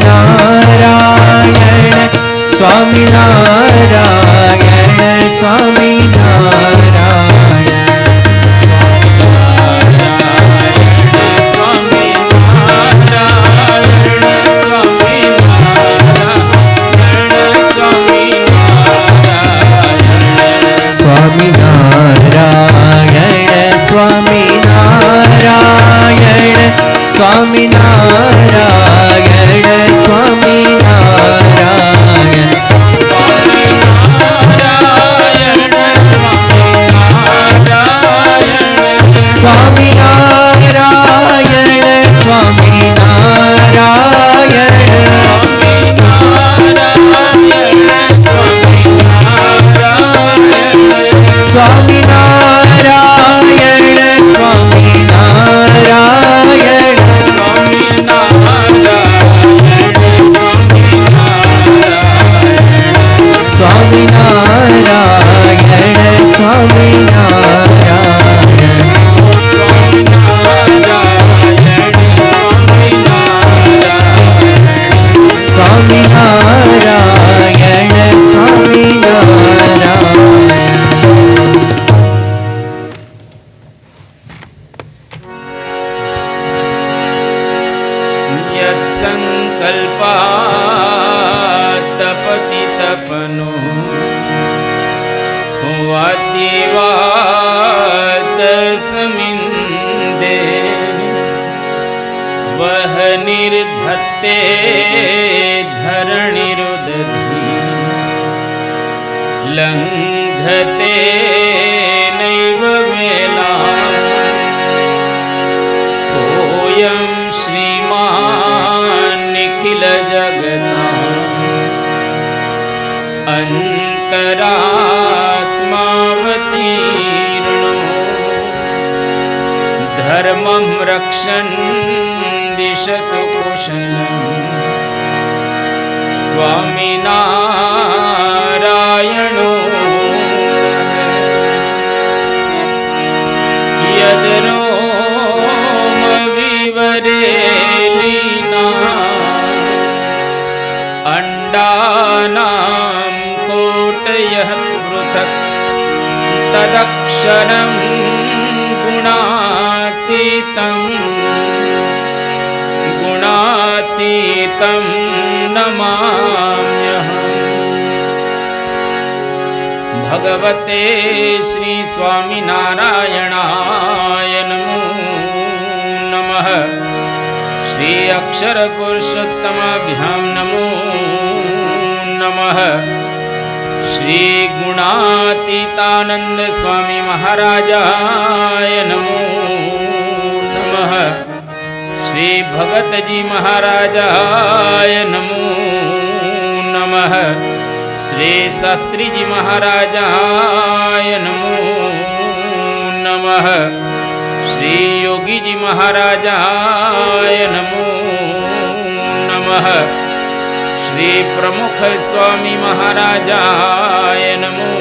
નારાયણ સ્વામિનારાયણ સ્વામિનારાયણ સ્વામિનારાયણ સ્વામિનારાયણ સ્વામિનારાયણ સ્વામિનારાયણ સ્વામિનારાયણ સ્વામિનારાયણ સ્વામિનારાયણ સ્વામિનારાયણ સ્વામિનારાયણ તપતિ તપનો વાદ્યવાદ સમિંદે વહ નિર્ધત્તે ધરણીરુદધી લંઘતે નૈવ વેલા સોયં શ્રીમાન નિખિલ જગતા અંતરાત્માવતીર્ણો ધર્મં રક્ષन् દિશતુ કુશલં સ્વામિનારાયણો યદરોમ વિવરેલીના અંડાનાં કોટયઃ પૃથક્ તદક્ષરં ગુણાતીतं નમામ્યહં ભગવતે શ્રી સ્વામિનારાયણાય નમો નમઃ શ્રી અક્ષર પુરુષોત્તમાભ્યામ નમો નમઃ શ્રી ગુણાતીતાનંદ સ્વામી મહારાજાય નમો નમઃ શ્રી ભગતજી મહારાજાય નમો નમઃ શ્રી શાસ્ત્રીજી મહારાજાય નમો નમઃ શ્રી યોગીજી મહારાજાય નમો નમઃ શ્રી પ્રમુખ સ્વામી મહારાજાય નમો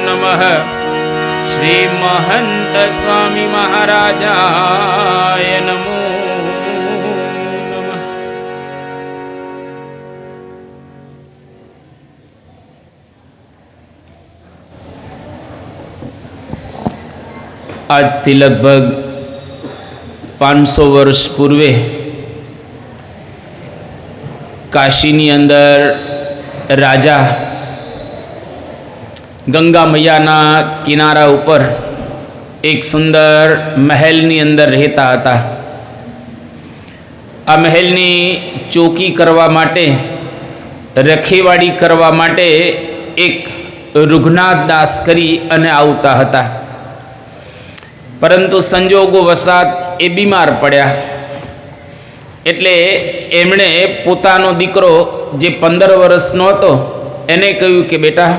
નમઃ શ્રી મહંત સ્વામી મહારાજાય નમો નમઃ. આજથી લગભગ 500 વર્ષ પૂર્વે કાશીની અંદર રાજા ગંગા મૈયાના કિનારા ઉપર એક સુંદર મહેલની અંદર રહેતા હતા. આ મહેલની ચોકી કરવા માટે, રખેવાળી કરવા માટે એક રુઘનાથ દાસ કરી અને આવતા હતા. પરંતુ સંજોગો વસાત એ બીમાર પડ્યા. એટલે એમણે પોતાનો દીકરો જે 15 વર્ષનો હતો એને કહ્યું કે બેટા,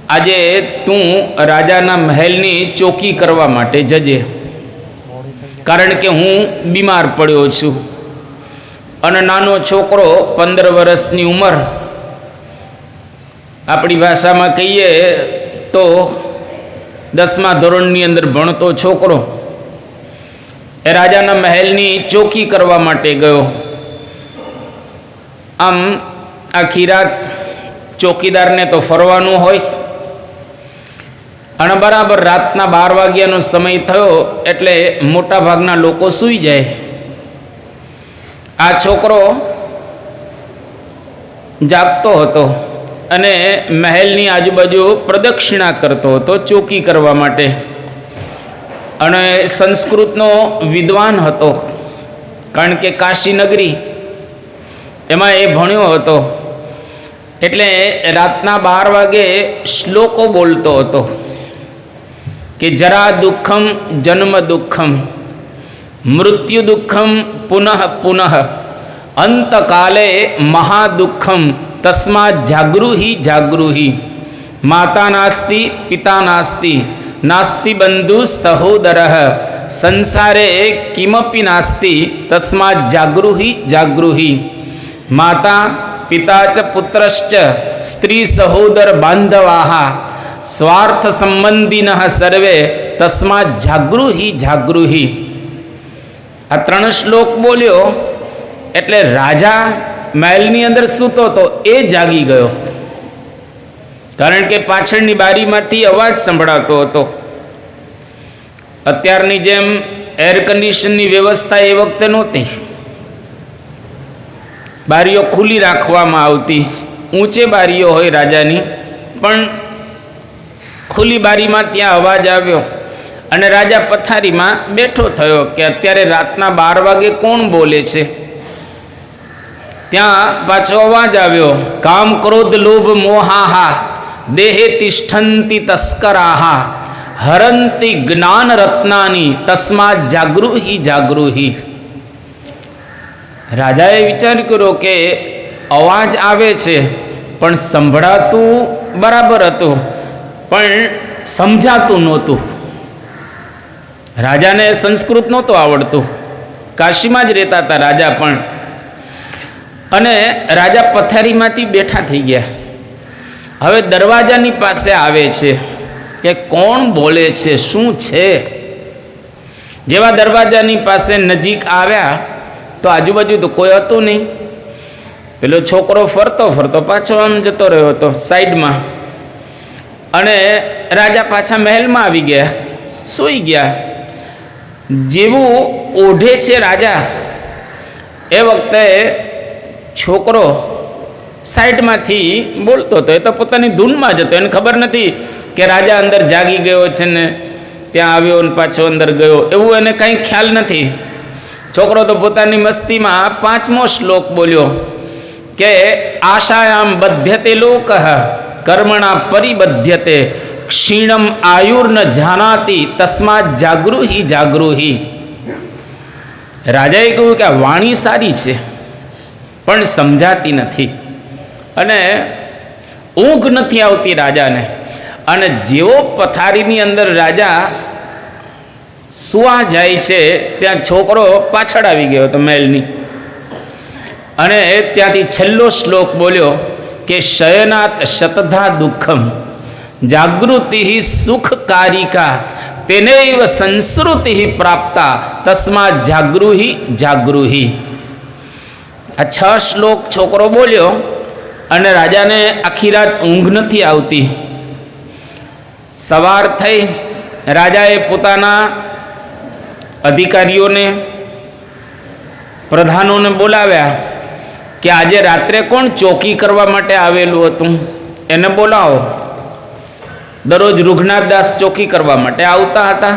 આજે તું રાજાના મહેલની ચોકી કરવા માટે જજે, કારણ કે હું બીમાર પડ્યો છું. અને નાનો છોકરો 15 વર્ષની ઉંમર, આપણી ભાષામાં કહીએ તો 10મા ધોરણની અંદર ભણતો છોકરો એ રાજાના મહેલની ચોકી કરવા માટે ગયો. આમ આખી રાત ચોકીદારને તો ફરવાનું હોય, અને બરાબર રાતના 12 વાગ્યાનો સમય થયો એટલે મોટા ભાગના લોકો સૂઈ જાય. આ છોકરો જાગતો હતો અને મહેલની આજુબાજુ પ્રદક્ષિણા કરતો હતો ચોકી કરવા માટે. અને સંસ્કૃતનો વિદ્વાન હતો, કારણ કે કાશી નગરી એમાં એ ભણ્યો હતો. એટલે રાતના 12 વાગે શ્લોકો બોલતો હતો કે જરા દુઃખમ જન્મ દુઃખમ મૃત્યુ દુઃખમ પુનઃ પુનઃ અંતકાલે મહાદુઃખમ તસ્માત જાગૃહિ જાગૃહિ માતા નાસ્તિ પિતા નાસ્તિ નાસ્તિ બંધુ સહોદરઃ સંસારે કિમપી નાસ્તિ તસ્માત જાગૃહિ જાગૃહિ માતા પિતા ચ પુત્રશ્ચ સ્ત્રી સહોદર બાંધવાહ સ્વાર્થ સંબંધિનઃ સર્વે તસ્માત જાગૃહિ જાગૃહિ. આ 3 શ્લોક બોલ્યો એટલે રાજા મહેલની અંદર સૂતો તો એ જાગી ગયો, કારણ કે પાછળની બારીમાંથી અવાજ સંભળાતો હતો. અત્યારની જેમ એર કન્ડિશનની વ્યવસ્થા એ વખતે નહોતી, બારીઓ ખુલ્લી રાખવામાં આવતી. ઊંચે બારીઓ હોય રાજાની, પણ ખુલ્લી બારીમાં ત્યાં અવાજ આવ્યો અને રાજા પથારીમાં બેઠો થયો કે અત્યારે રાતના 12 વાગે કોણ બોલે છે. ત્યાં પાછો અવાજ આવ્યો, કામ ક્રોધ લોભ મોહાહા દેહે તિષ્ઠંતિ તસ્કરાહા હરંતિ જ્ઞાન રત્નાની તસ્માત જાગૃહિ જાગૃહિ. રાજાએ વિચાર કર્યો કે અવાજ આવે છે પણ સંભળાતું બરાબર હતું, પણ સમજાતું નહોતું. રાજાને સંસ્કૃત નહોતું આવડતું, કાશીમાં જ રહેતા હતા રાજા પણ. અને રાજા પથારીમાંથી બેઠા થઈ ગયા. હવે દરવાજાની પાસે આવે છે કે કોણ બોલે છે, શું છે. જેવા દરવાજાની પાસે નજીક આવ્યા તો આજુબાજુ તો કોઈ હતું નહીં. પેલો છોકરો ફરતો ફરતો પાછો આમ જતો રહ્યો હતો સાઈડમાં. અને રાજા પાછા મહેલમાં આવી ગયા, સૂઈ ગયા. જેવું ઓઢે છે રાજા, એ વખતે છોકરો સાઈડમાંથી બોલતો હતો. એ તો પોતાની ધૂનમાં જ હતો, એને ખબર નથી કે રાજા અંદર જાગી ગયો છે ને ત્યાં આવ્યો ને પાછો અંદર ગયો, એવું એને કંઈ ખ્યાલ નથી. છોકરો તો પોતાની મસ્તીમાં 5મો શ્લોક બોલ્યો કે આશાયામ બધ્યતે લોકઃ કર્મણા પરિબધ્યતે ક્ષીણમ આયુર્ન જાનાતિ તસ્માત જાગૃહિ જાગૃહિ. રાજાએ કહ્યું કે આ વાણી સારી છે પણ સમજાતી નથી, અને ઊંઘ નથી આવતી રાજાને. અને જેવો પથારીની અંદર રાજા સુવા જાય છે ત્યાં છોકરો પાછળ આવી ગયો હતો મહેલની, અને ત્યાંથી છેલ્લો શ્લોક બોલ્યો કે શયનાત શતધા દુઃખમ જાગૃતિ સુખકારિકા તેનૈવ સંસ્કૃતિ પ્રાપ્તા તસ્માત જાગૃહિ જાગૃહિ. આ 6 શ્લોક છોકરો બોલ્યો અને રાજાને આખી રાત ઊંઘ નથી આવતી. સવાર થઈ રાજાએ પોતાના અધિકારીઓને પ્રધાનોને બોલાવ્યા કે આજે રાત્રે કોણ ચોકી કરવા માટે આવેલું હતું એને બોલાવો. દરરોજ રૂઘનાથદાસ ચોકી કરવા માટે આવતા હતા,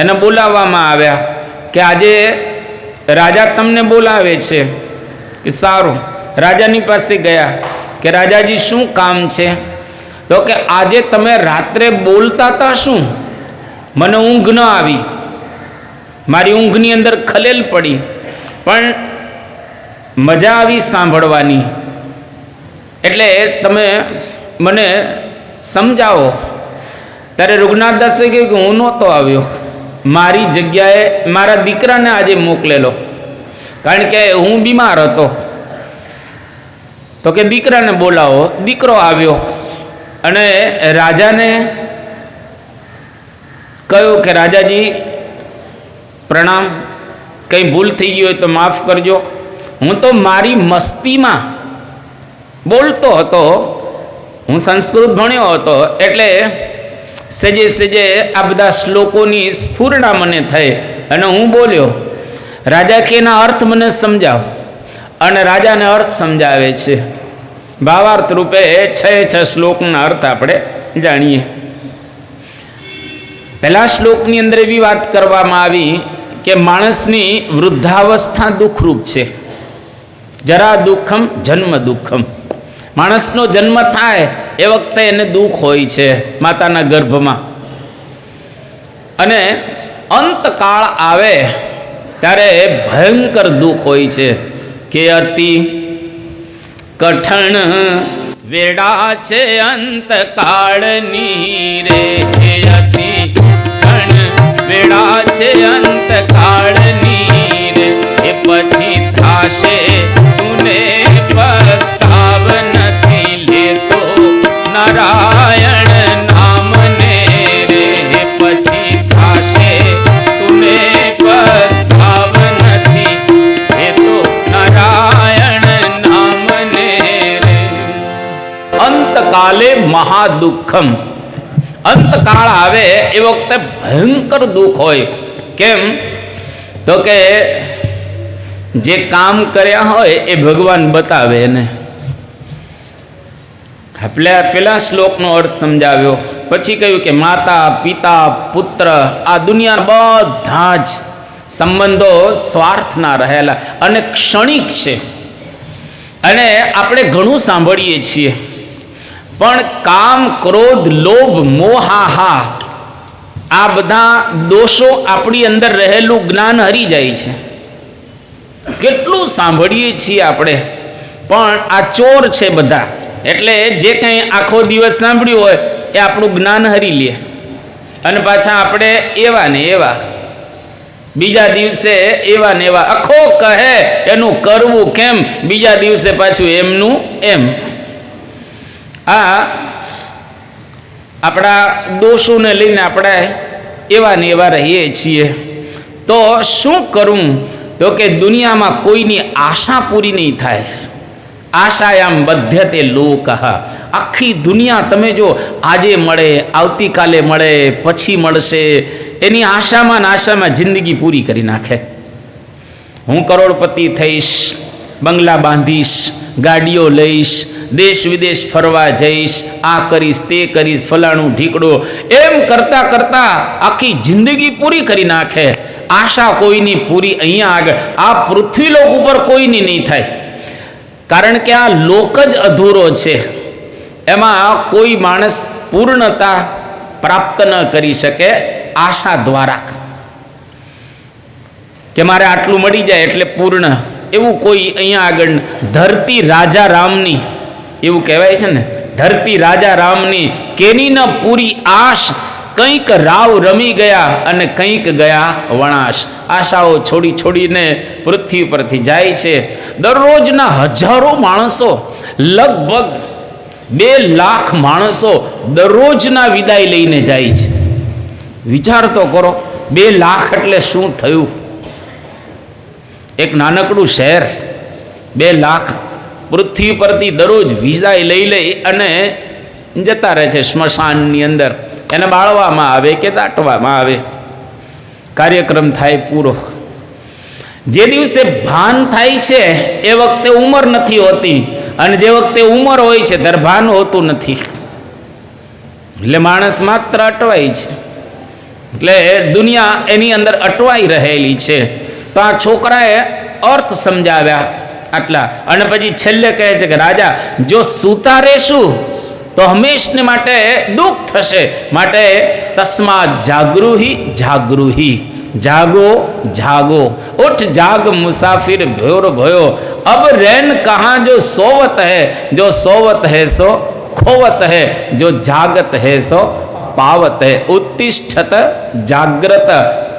એને બોલાવવામાં આવ્યા કે આજે રાજા તમને બોલાવે છે. કે સારું. રાજાની પાસે ગયા કે રાજાજી શું કામ છે. તો કે આજે તમે રાત્રે બોલતા હતા શું, મને ઊંઘ ન આવી, મારી ઊંઘની અંદર ખલેલ પડી, પણ મજા આવી સાંભળવાની, એટલે તમે મને સમજાવો. ત્યારે રૂગનાથદાસે કહ્યું કે હું નહોતો આવ્યો, મારી જગ્યાએ મારા દીકરાને આજે મોકલેલો, કારણ કે હું બીમાર હતો. તો કે દીકરાને બોલાવો. દીકરો આવ્યો અને રાજાને કહ્યું કે રાજાજી પ્રણામ, કંઈ ભૂલ થઈ ગઈ હોય તો માફ કરજો, હું તો મારી મસ્તીમાં બોલતો હતો, હું સંસ્કૃત ભણ્યો હતો, એટલે સેજે સેજે આ બધા શ્લોકોની સ્ફૂર્ણા મને થઈ અને હું બોલ્યો. રાજા કે એના અર્થ મને સમજાવ, અને રાજાને અર્થ સમજાવે છે. ભાવાર્થ રૂપે 6 શ્લોકના અર્થ આપણે જાણીએ. પહેલા શ્લોકની અંદર એવી વાત કરવામાં આવી કે માણસની વૃદ્ધાવસ્થા દુઃખરૂપ છે. જરા દુઃખમ જન્મ દુઃખમ. માણસનો જન્મ થાય એ વખતે એને દુઃખ હોય છે માતાના ગર્ભમાં, અને અંતકાળ આવે ત્યારે ભયંકર દુઃખ હોય છે કે અતિ કઠણ વેડા છે અંતકાળની રે, અતિ કઠણ વેડા છે અંતકાળની રે, એ પછી થાશે તુને પસ્તાવ નથી લેતો નારાયણ નામને રે, પછી થાશે તુને પસ્તાવ નથી લેતો નારાયણ નામને રે. અંતકાલે મહાદુઃખમ. અંતકાળ આવે એ વખતે ભયંકર દુઃખ હોય. કેમ તો કે જે કામ કર્યા હોય એ ભગવાન બતાવે એને. પેલા શ્લોકનો અર્થ સમજાવ્યો, પછી કહ્યું કે માતા પિતા પુત્ર આ દુનિયા બધા જ સંબંધો સ્વાર્થના રહેલા અને ક્ષણિક છે. અને આપણે ઘણું સાંભળીએ છીએ, પણ કામ ક્રોધ લોભ મોહાહા આ બધા દોષો આપણી અંદર રહેલું જ્ઞાન હરી જાય છે. કેટલું સાંભળીએ છીએ આપણે, પણ આ ચોર છે બધા. એટલે જે કંઈ આખો દિવસ સાંભળ્યું હોય એ આપણું જ્ઞાન હરી લે, અને પાછા આપણે એવા ને એવા, બીજા દિવસે એવા ને એવા. આખો કહે એનું કરવું કેમ, બીજા દિવસે પાછું એમનું એમ. આ આપણા દોષોને લઈને આપણે એવા ને એવા રહીએ છીએ. તો શું કરવું? તો કે દુનિયામાં કોઈની આશા પૂરી નહીં થાય. આશાયામ બધ્યતે લોક. આખી દુનિયા તમે જો આજે મળે, આવતીકાલે મળે, પછી મળશે, એની આશામાં ને આશામાં જિંદગી પૂરી કરી નાખે. હું કરોડપતિ થઈશ, બંગલા બાંધીશ, ગાડીઓ લઈશ, દેશ વિદેશ ફરવા જઈશ, આ કરીશ તે કરીશ, ફલાણું ઢીકડું, એમ કરતા કરતા આખી જિંદગી પૂરી કરી નાખે. આશા કોઈની પૂરી અહીંયા આગળ આ પૃથ્વીલોક ઉપર કોઈની નહીં થાય, કારણ કે આ લોક જ અધૂરો છે. એમાં કોઈ માણસ પૂર્ણતા પ્રાપ્ત ન કરી શકે આશા દ્વારા, કે મારે આટલું મળી જાય એટલે પૂર્ણ, એવું કોઈ અહીંયા આગળ. ધરતી રાજા રામની, એવું કહેવાય છે ને, ધરતી રાજા રામની કેની ન પૂરી આશ, કંઈક રાવ રમી ગયા અને કંઈક ગયા વણાશ. આશાઓ છોડી છોડીને પૃથ્વી પરથી જાય છે. દરરોજના હજારો માણસો, લગભગ 2 લાખ માણસો દરરોજના વિદાય લઈને જાય છે. વિચાર તો કરો, 2 લાખ એટલે શું થયું? એક નાનકડું શહેર, 2 લાખ પૃથ્વી પરથી દરરોજ વિદાય લઈ અને જતા રહે છે સ્મશાનની અંદર. એને બાળવામાં આવે કે દાટવામાં આવે, કાર્યક્રમ થાય પૂરો. જે દિવસે ભાન થાય છે એ વખતે ઉંમર નથી હોતી, અને જે વખતે ઉંમર હોય છે ત્યારે ભાન હોતું નથી. એટલે માણસ માત્ર અટવાય છે. એટલે દુનિયા એની અંદર અટવાઈ રહેલી છે. તો આ છોકરાએ અર્થ સમજાવ્યા આટલા, અને પછી છેલ્લે કહે છે કે રાજા, જો સૂતા રહેશું તો હંમેશને માટે દુઃખ થશે. માટે તસ્માત જાગૃહી જાગૃહી, જાગો જાગો, ઉઠ જાગ મુસાફિર ભયોર ભયો, अब रैन कहाँ जो सोवत है, जो सोवत है सो खोवत है, जो जागत है सो पावत है. उत्तिष्ठत जाग्रत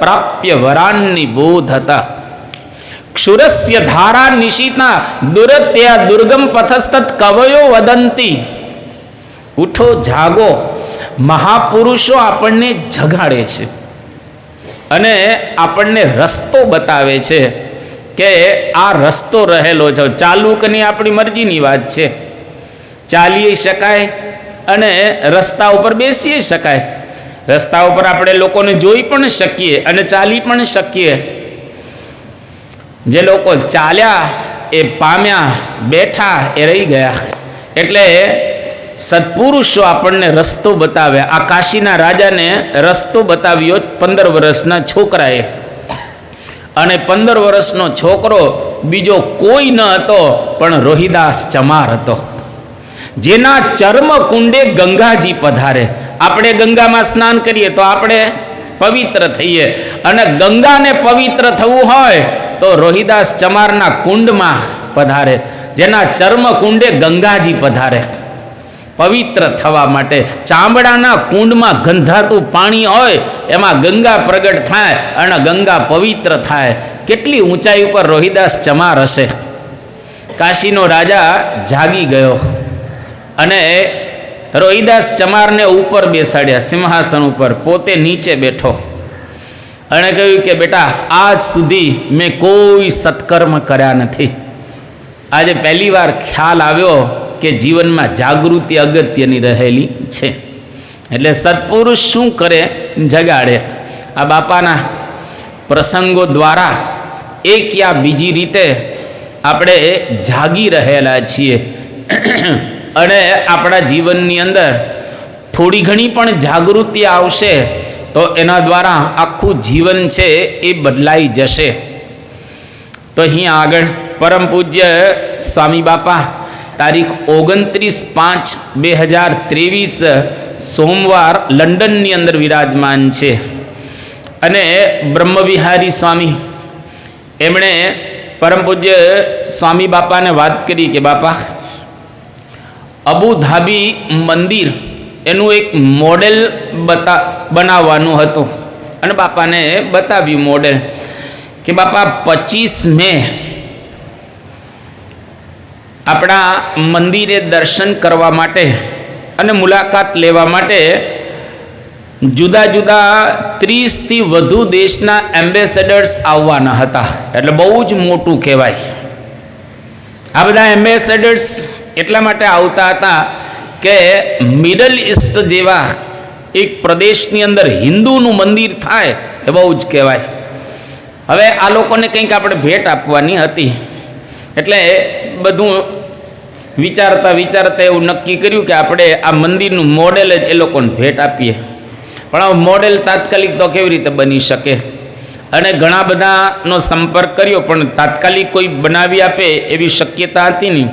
प्राप्य वरान्नि बोधत, क्षुरस्य धारा निशिता दुरत्या दुर्गम पथस्तत् कवयो वदंती. ઉઠો જાગો. મહાપુરુષો આપણને જગાડે છે અને આપણને રસ્તો બતાવે છે કે આ રસ્તો રહેલો છે. ચાલવું કે નહીં આપણી મરજીની વાત છે. ચાલી શકાય અને રસ્તા ઉપર બેસી શકાય. રસ્તા ઉપર આપણે લોકોને જોઈ પણ શકીએ અને ચાલી પણ શકીએ. જે લોકો ચાલ્યા એ પામ્યા, બેઠા એ રહી ગયા. એટલે સત્પુરુષો આપણને રસ્તો બતાવ્યા. આ કાશીના રાજાને રસ્તો બતાવ્યો 15 વર્ષના છોકરાએ. અને 15 વર્ષનો છોકરો બીજો કોઈ ન હતો પણ રોહિદાસ ચમાર હતો, જેના ચર્મ કુંડે ગંગાજી પધારે. આપણે ગંગામાં સ્નાન કરીએ તો આપણે પવિત્ર થઈએ, અને ગંગાને પવિત્ર થવું હોય તો રોહિદાસ ચમારના કુંડમાં પધારે, જેના ચર્મ કુંડે ગંગાજી પધારે પવિત્ર થવા માટે. ચામડાના કુંડમાં ગંધાતું પાણી હોય એમાં ગંગા પ્રગટ થાય અને ગંગા પવિત્ર થાય. કેટલી ઊંચાઈ ઉપર રોહિદાસ ચમાર હશે. કાશીનો રાજા જાગી ગયો અને રોહિદાસ ચમારને ઉપર બેસાડ્યા, સિંહાસન ઉપર. પોતે નીચે બેઠો અને કહ્યું કે બેટા, આજ સુધી મેં કોઈ સત્કર્મ કર્યા નથી. આજે પહેલી વાર ખ્યાલ આવ્યો કે જીવનમાં જાગૃતિ અગત્યની રહેલી છે. એટલે સત્પુરુષ શું કરે? જગાડે. આ બાપાના પ્રસંગો દ્વારા એક યા બીજી રીતે આપણે જાગી રહેલા છીએ અને આપણા જીવનની અંદર થોડી ઘણી પણ જાગૃતિ આવશે તો એના દ્વારા આખું જીવન છે એ બદલાઈ જશે. તો અહીંયા આગળ પરમ પૂજ્ય સ્વામી બાપા તારીખ 29/5/2023 સોમવાર લંડનની અંદર વિરાજમાન છે. અને બ્રહ્મવિહારી સ્વામી એમણે પરમ પૂજ્ય સ્વામી બાપાને વાત કરી કે બાપા, અબુધાબી મંદિર એનું એક મોડેલ બનાવવાનું હતું. અને બાપાને બતાવ્યું મોડેલ કે બાપા 25 મે આપણા મંદિરે દર્શન કરવા માટે અને મુલાકાત લેવા માટે જુદા જુદા 30થી વધુ દેશના એમ્બેસેડર્સ આવવાના હતા. એટલે બહુ જ મોટું કહેવાય. આ બધા એમ્બેસેડર્સ એટલા માટે આવતા હતા કે મિડલ ઇસ્ટ જેવા એક પ્રદેશની અંદર હિન્દુનું મંદિર થાય એ બહુ જ કહેવાય. હવે આ લોકોને કંઈક આપણે ભેટ આપવાની હતી. એટલે બધું વિચારતા વિચારતા એવું નક્કી કર્યું કે આપણે આ મંદિરનું મોડેલ જ એ લોકોને ભેટ આપીએ. પણ આ મોડેલ તાત્કાલિક તો કેવી રીતે બની શકે? અને ઘણા બધાનો સંપર્ક કર્યો પણ તાત્કાલિક કોઈ બનાવી આપે એવી શક્યતા હતી નહીં.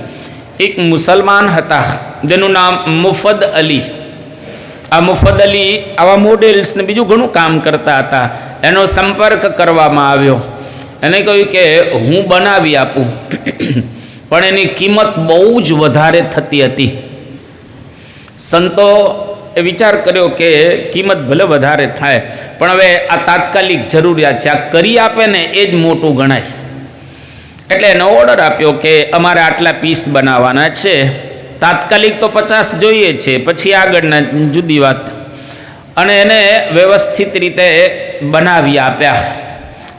એક મુસલમાન હતા જેનું નામ મુફદ અલી. આ મુફદ અલી આવા મોડેલ્સને બીજું ઘણું કામ કરતા હતા. એનો સંપર્ક કરવામાં આવ્યો. એને કહ્યું કે હું બનાવી આપું, પણ એની કિંમત બહુ જ વધારે થતી હતી. સંતો એ વિચાર કર્યો કે કિંમત ભલે વધારે થાય પણ હવે આ તાત્કાલિક જરૂરિયાત છે, આ કરી આપે ને એ જ મોટું ગણાય. એટલે એનો ઓર્ડર આપ્યો કે અમારે આટલા પીસ બનાવવાના છે, તાત્કાલિક તો 50 જોઈએ છે, પછી આગળના જુદી વાત. અને એને વ્યવસ્થિત રીતે બનાવી આપ્યા.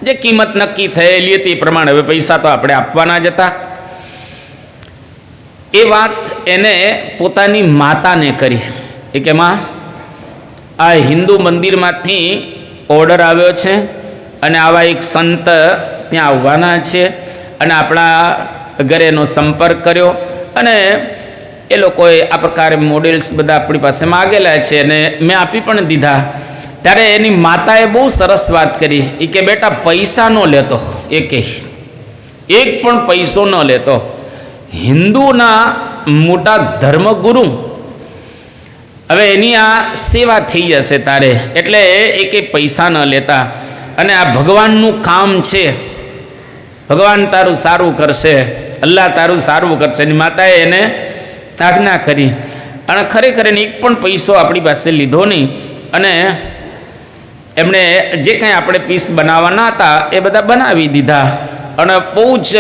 જે કિંમત નક્કી થયેલી હતી એ પ્રમાણે હવે પૈસા તો આપણે આપવાના જ હતા. એ વાત એને પોતાની માતાને કરી. એ કે માં, આ હિન્દુ મંદિરમાંથી ઓર્ડર આવ્યો છે અને આવા એક સંત ત્યાં આવવાના છે અને આપણા ઘરે એનો સંપર્ક કર્યો અને એ લોકોએ આ પ્રકારે મોડેલ્સ બધા આપણી પાસે માગેલા છે અને મેં આપી પણ દીધા. ત્યારે એની માતાએ બહુ સરસ વાત કરી. એ કે બેટા, પૈસા ન લેતો, એક પણ પૈસો ન લેતો. હિન્દુના મોટા ધર્મગુરુ, હવે એની આ સેવા થઈ જશે તારે, એટલે એ પૈસા ન લેતા. અને આ ભગવાનનું કામ છે, ભગવાન તારું સારું કરશે, અલ્લાહ તારું સારું કરશે. એની માતાએ એને આજ્ઞા કરી અને ખરેખર એને એક પણ પૈસો આપણી પાસે લીધો નહીં. અને એમણે જે કંઈ આપણે પીસ બનાવવાના હતા એ બધા બનાવી દીધા. અને બહુ જ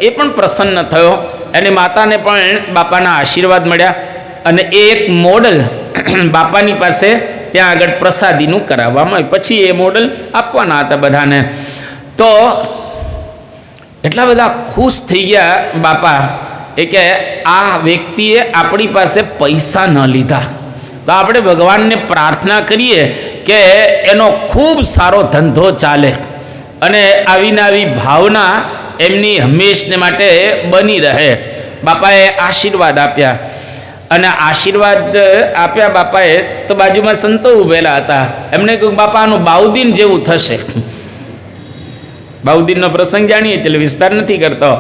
એ પણ પ્રસન્ન થયો. એની માતાને પણ બાપાના આશીર્વાદ મળ્યા અને એ એક મોડલ બાપાની પાસે ત્યાં આગળ પ્રસાદીનું કરાવવામાં આવ્યું. પછી એ મોડલ આપવાના હતા બધાને. તો એટલા બધા ખુશ થઈ ગયા બાપા એ કે આ વ્યક્તિએ આપણી પાસે પૈસા ન લીધા, તો આપણે ભગવાનને પ્રાર્થના કરીએ કે એનો ખૂબ સારો ધંધો ચાલે અને આવીને આવી ભાવના એમની હંમેશને માટે બની રહે. બાપાએ આશીર્વાદ આપ્યા અને આશીર્વાદ આપ્યા બાપાએ તો બાજુમાં સંતો ઊભેલા હતા. એમને કહ્યું બાપા આનું બાઉદીન જેવું થશે. બાઉદીનનો પ્રસંગ જાણીએ એટલે વિસ્તાર નથી કરતો.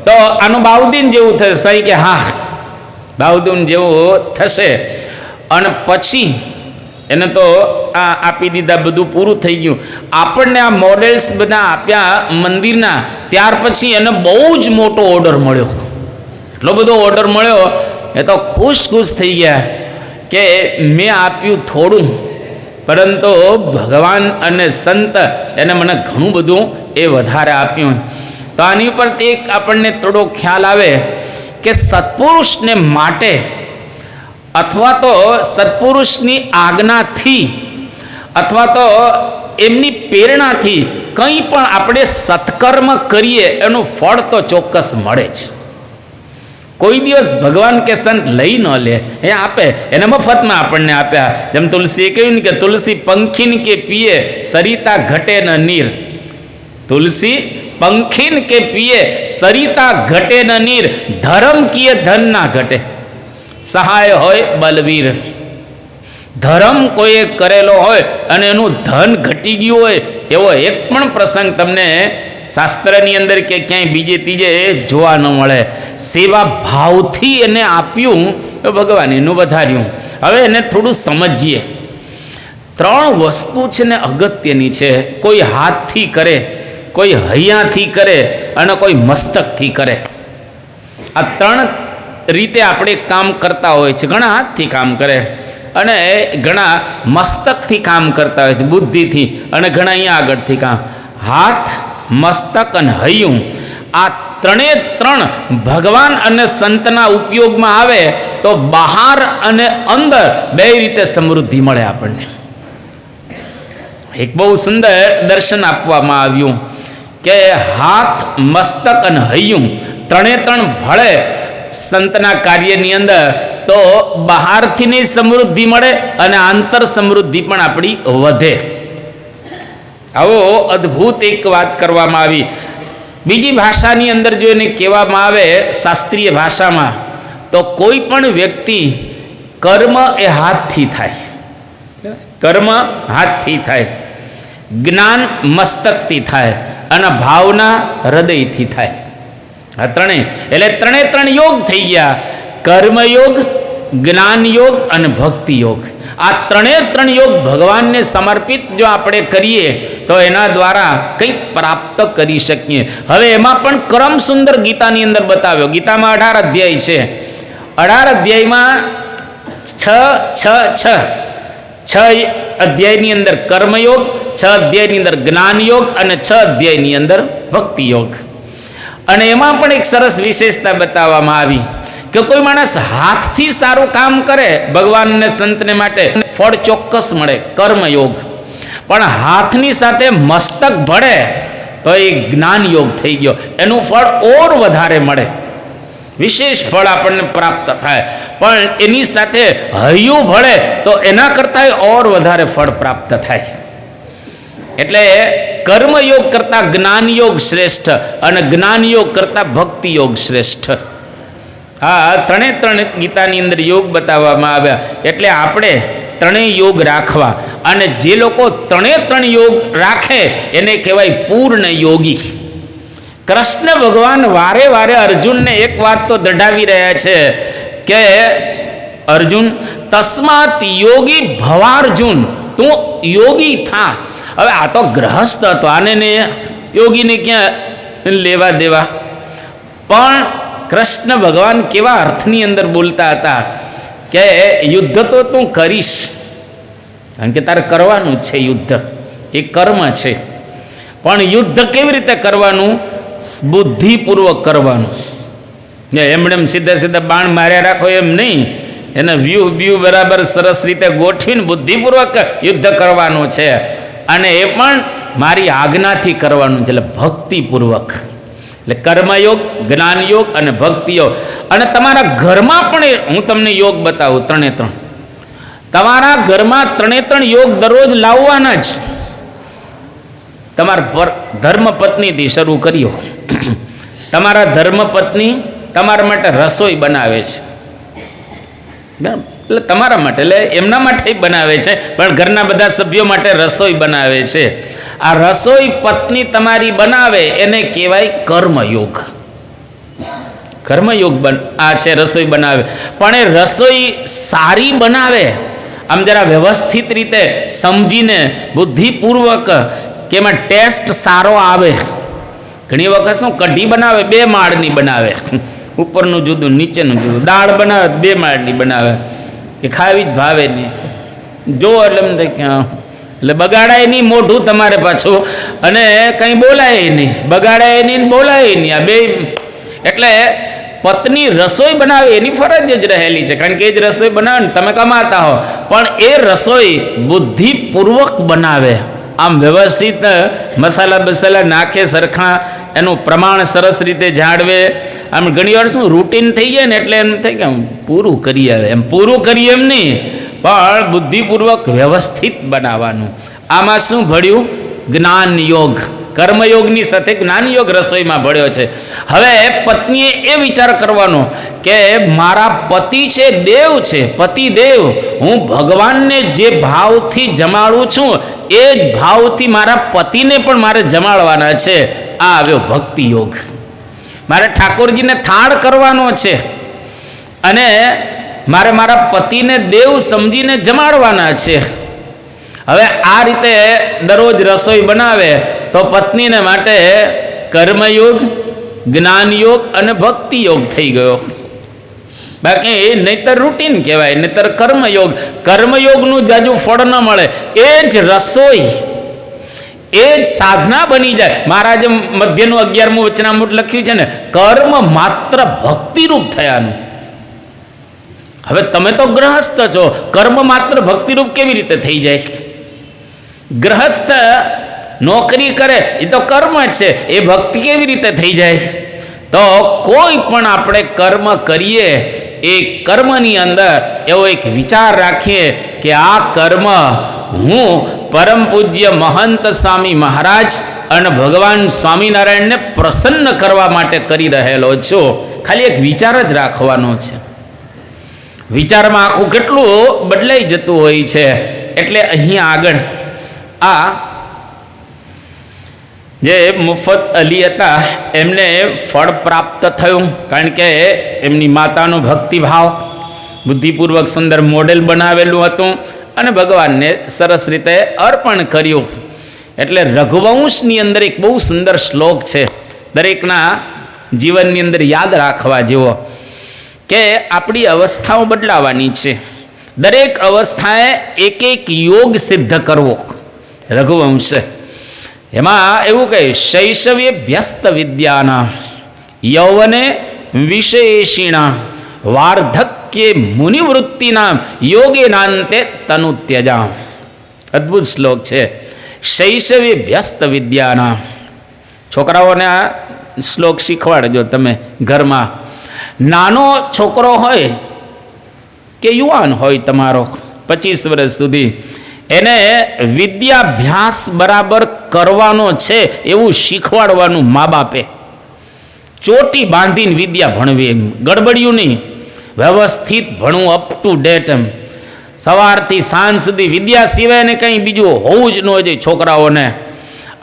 તો આનું બાઉદીન જેવું થશે. સહી કે હા બાઉદીન જેવું થશે. અને પછી એને તો આ આપી દીધા, બધું પૂરું થઈ ગયું. આપણને આ મોડેલ્સ બધા આપ્યા મંદિરના. ત્યાર પછી એને બહુ જ મોટો ઓર્ડર મળ્યો. એટલો બધો ઓર્ડર મળ્યો એ તો ખુશ થઈ ગયા કે મેં આપ્યું થોડું, પરંતુ ભગવાન અને સંત એને મને ઘણું બધું એ વધારે આપ્યું. તો આની ઉપર એક આપણને થોડો ખ્યાલ આવે કે સત્પુરુષને માટે અથવા તો સત્પુરુષની આજ્ઞાથી અથવા તો એમની પ્રેરણાથી કંઈ પણ આપણે સત્કર્મ કરીએ એનું ફળ તો ચોક્કસ મળે જ. કોઈ દિવસ ભગવાન કે સંત લઈ ન લે, એ આપે. એને મફતમાં આપણને આપ્યા. જેમ તુલસીએ કહ્યું ને કે તુલસી પંખીન કે પીએ સરિતા ઘટે ન નીર. તુલસી પંખીન કે પીએ સરિતા ઘટે ન નીર. ધર્મ કીએ ધન ના ઘટે, સહાય હોય બલવીર. ધર્મ કોઈએ કરેલો હોય અને એનું ધન ઘટી ગયું હોય એવો એક પણ પ્રસંગ તમને શાસ્ત્રની અંદર કે ક્યાંય બીજે ત્રીજે જોવા ન મળે. સેવા ભાવથી એને આપ્યું તો ભગવાન એનું વધાર્યું. હવે એને થોડું સમજીએ. 3 વસ્તુ છે ને અગત્યની છે. કોઈ હાથથી કરે, કોઈ હૈયાથી કરે અને કોઈ મસ્તકથી કરે. આ 3 રીતે આપણે કામ કરતા હોય છે. ઘણા હાથથી કામ કરે અને ઘણા મસ્તકથી કામ કરતા હોય છે, બુદ્ધિથી, અને ઘણા અહીંયા આગળથી કામ. હાથ, મસ્તક અને હૈયું, આ 3 ભગવાન અને સંતના ઉપયોગમાં આવે તો બહાર અને અંદર બે રીતે સમૃદ્ધિ મળે આપણને. એક બહુ સુંદર દર્શન આપવામાં આવ્યું કે હાથ, મસ્તક અને હૈયું 3 ભળે સંતના કાર્યની અંદર તો બહારથી સમૃદ્ધિ મળે અને આંતર સમૃદ્ધિ પણ આપણી વધે. આવો અદ્ભુત એક વાત કરવામાં આવી. બીજી ભાષાની અંદર જો એને કહેવામાં આવે શાસ્ત્રીય ભાષામાં તો કોઈ પણ વ્યક્તિ કર્મ એ હાથથી થાય, કર્મ હાથથી થાય, જ્ઞાન મસ્તકથી થાય અને ભાવના હૃદયથી થાય. આ 3 એટલે 3 યોગ થઈ ગયા. કર્મયોગ, જ્ઞાન યોગ અને ભક્તિ યોગ. આ 3 યોગ ભગવાનને સમર્પિત જો આપણે કરીએ તો એના દ્વારા કંઈક પ્રાપ્ત કરી શકીએ. હવે એમાં પણ ક્રમ સુંદર ગીતાની અંદર બતાવ્યો. ગીતામાં 18 અધ્યાય છે. 18 અધ્યાયમાં 6 અધ્યાયની અંદર કર્મયોગ, 6 અધ્યાયની અંદર જ્ઞાન યોગ અને 6 અધ્યાયની અંદર ભક્તિ યોગ. અને એમાં પણ એક સરસ વિશેષતા બતાવવામાં આવી કે કોઈ માણસ હાથથી સારું કામ કરે ભગવાન અને સંતને માટે ફળ ચોક્કસ મળે, કર્મયોગ. પણ હાથની સાથે મસ્તક ભળે તો એ જ્ઞાન યોગ થઈ ગયો, એનું ફળ ઓર વધારે મળે, વિશેષ ફળ આપણને પ્રાપ્ત થાય. પણ એની સાથે હૈયું ભળે તો એના કરતાં ઓર વધારે ફળ પ્રાપ્ત થાય. એટલે કર્મયોગ કરતાં જ્ઞાનયોગ શ્રેષ્ઠ અને જ્ઞાનયોગ કરતાં ભક્તિ યોગ શ્રેષ્ઠ. આ 3 ગીતાની અંદર યોગ બતાવવામાં આવ્યા. એટલે આપણે 3 યોગ રાખવા, અને જે લોકો 3 યોગ રાખે એને કહેવાય પૂર્ણ યોગી. કૃષ્ણ ભગવાન વારે વારે અર્જુનને એક વાત તો દઢાવી રહ્યા છે કે અર્જુન તસ્માત યોગી ભવાર્જુન, તું યોગી થા. હવે આ તો ગ્રહસ્થ હતો, આને ને યોગીને ક્યાં લેવા દેવા. પણ કૃષ્ણ ભગવાન કેવા અર્થની અંદર બોલતા હતા કે યુદ્ધ તો તું કરીશ, કારણ કે તારે કરવાનું છે યુદ્ધ, એ કર્મ છે. પણ યુદ્ધ કેવી રીતે કરવાનું? બુદ્ધિપૂર્વક કરવાનું. એમણે સીધા બાણ માર્યા રાખો એમ નહીં, એને વ્યૂહ બરાબર સરસ રીતે ગોઠવીને બુદ્ધિપૂર્વક યુદ્ધ કરવાનું છે. અને એ પણ મારી આજ્ઞાથી કરવાનું છે, એટલે ભક્તિપૂર્વક. એટલે કર્મયોગ, જ્ઞાનયોગ અને ભક્તિયોગ. અને તમારા ઘરમાં પણ હું તમને યોગ બતાવું, 3 તમારા ઘરમાં 3 યોગ દરરોજ લાવવાના જ. તમારા ધર્મપત્નીથી શરૂ કર્યો. તમારા ધર્મપત્ની તમારા માટે રસોઈ બનાવે છે, એટલે તમારા માટે, એટલે એમના માટે બનાવે છે, પણ ઘરના બધા સભ્યો માટે રસોઈ બનાવે છે. આ રસોઈ પત્ની તમારી બનાવે એને કહેવાય કર્મયોગ. કર્મયોગ આ છે રસોઈ બનાવે, પણ એ રસોઈ સારી બનાવે, આમ જરા વ્યવસ્થિત રીતે સમજીને બુદ્ધિપૂર્વક, કે એમાં ટેસ્ટ સારો આવે. ઘણી વખત શું કઢી બનાવે 2 માળની બનાવે, ઉપરનું જુદું નીચેનું જુદું. દાળ બનાવે 2 માળની બનાવે, એ ખાવી જ ભાવે નહીં. જો એટલે એમ થાય કે એટલે બગાડાય નહીં મોઢું તમારે પાછું, અને કંઈ બોલાય નહીં, બગાડાય નહીં બોલાય નહીં. આ બે એટલે પત્ની રસોઈ બનાવે એની ફરજ જ રહેલી છે, કારણ કે એ જ રસોઈ બનાવે ને તમે કમાતા હો, પણ એ રસોઈ બુદ્ધિપૂર્વક બનાવે. આમ વ્યવસ્થિત મસાલા બસાલા નાખે સરખા, એનું પ્રમાણ સરસ રીતે જાળવે. આમ ઘણી વાર શું રૂટીન થઈ જાય ને એટલે એમ થાય કે આમ પૂરું કરી આવે, એમ પૂરું કરીએ એમ નહીં, પણ બુદ્ધિપૂર્વક વ્યવસ્થિત બનાવવાનું. આમાં શું ભળ્યું? જ્ઞાન યોગ. કર્મયોગની સાથે જ્ઞાનયોગ રસોઈમાં ભળ્યો છે. હવે પત્નીએ એ વિચાર કરવાનો કે મારા પતિ છે, દેવ છે, પતિ દેવ, હું ભગવાનને જે ભાવથી જમાડું છું એ જ ભાવથી મારા પતિને પણ મારે જમાડવાના છે. આ આવ્યો ભક્તિ યોગ. મારે ઠાકોરજીને થાળ કરવાનો છે અને મારે મારા પતિને દેવ સમજીને જમાડવાના છે. હવે આ રીતે દરરોજ રસોઈ બનાવે તો પત્નીને માટે કર્મયોગ, જ્ઞાનયોગ અને ભક્તિ યોગ થઈ ગયો. બાકી નહીતર રૂટીન કહેવાય, નહીતર કર્મયોગ. કર્મયોગનું જાજુ ફળ ન મળે. એ જ રસોઈ, એ જ સાધના બની જાય. મહારાજે મધ્યનું 11મું વચનામૃત લખ્યું છે ને, કર્મ માત્ર ભક્તિરૂપ થયાનું. હવે તમે તો ગ્રહસ્થ છો, કર્મ માત્ર ભક્તિરૂપ કેવી રીતે થઈ જાય? ગ્રહસ્થ નોકરી કરે એ તો કર્મ જ છે, એ ભક્તિ કેવી રીતે થઈ જાય? તો કોઈ પણ આપણે કર્મ કરીએ એ કર્મની અંદર એવો એક વિચાર રાખીએ કે આ કર્મ હું પરમ પૂજ્ય મહંત સ્વામી મહારાજ અને ભગવાન સ્વામિનારાયણને પ્રસન્ન કરવા માટે કરી રહેલો છું. ખાલી એક વિચાર જ રાખવાનો છે. વિચારમાં આખું કેટલું બદલાઈ જતું હોય છે. એટલે અહીંયા આગળ આ જે મુફત અલી હતા એમને ફળ પ્રાપ્ત થયું, કારણ કે એમની માતાનો ભક્તિભાવ બુદ્ધિપૂર્વક સુંદર મોડેલ બનાવેલું હતું અને ભગવાનને સરસ રીતે અર્પણ કર્યું. એટલે રઘુવંશની અંદર એક બહુ સુંદર શ્લોક છે, દરેકના જીવનની અંદર યાદ રાખવા જેવો, કે આપણી અવસ્થાઓ બદલાવાની છે. દરેક અવસ્થાએ એક એક યોગ સિદ્ધ કરવો. રઘુવંશ એમાં એવું કહે, શૈશવે વ્યસ્ત વિદ્યાના, યૌવને વિશેષિણા, વાર્ધક્યે મુનિવૃત્તિના, યોગે નાંતે તનુ ત્યજા. અદ્ભુત શ્લોક છે. શૈશવે વ્યસ્ત વિદ્યાના. છોકરાઓને આ શ્લોક શીખવાડજો તમે ઘરમાં. નાનો છોકરો હોય કે યુવાન હોય તમારો 25 વર્ષ સુધી, એને વિદ્યાભ્યાસ બરાબર કરવાનો છે એવું શીખવાડવાનું મા બાપે. ચોટી બાંધીને વિદ્યા ભણવી, એમ ગડબડિયું નહીં, વ્યવસ્થિત ભણવું, અપ ટુ ડેટ. એમ સવારથી સાંજ સુધી વિદ્યા સિવાય ને કંઈ બીજું હોવું જ ન જોઈએ છોકરાઓને.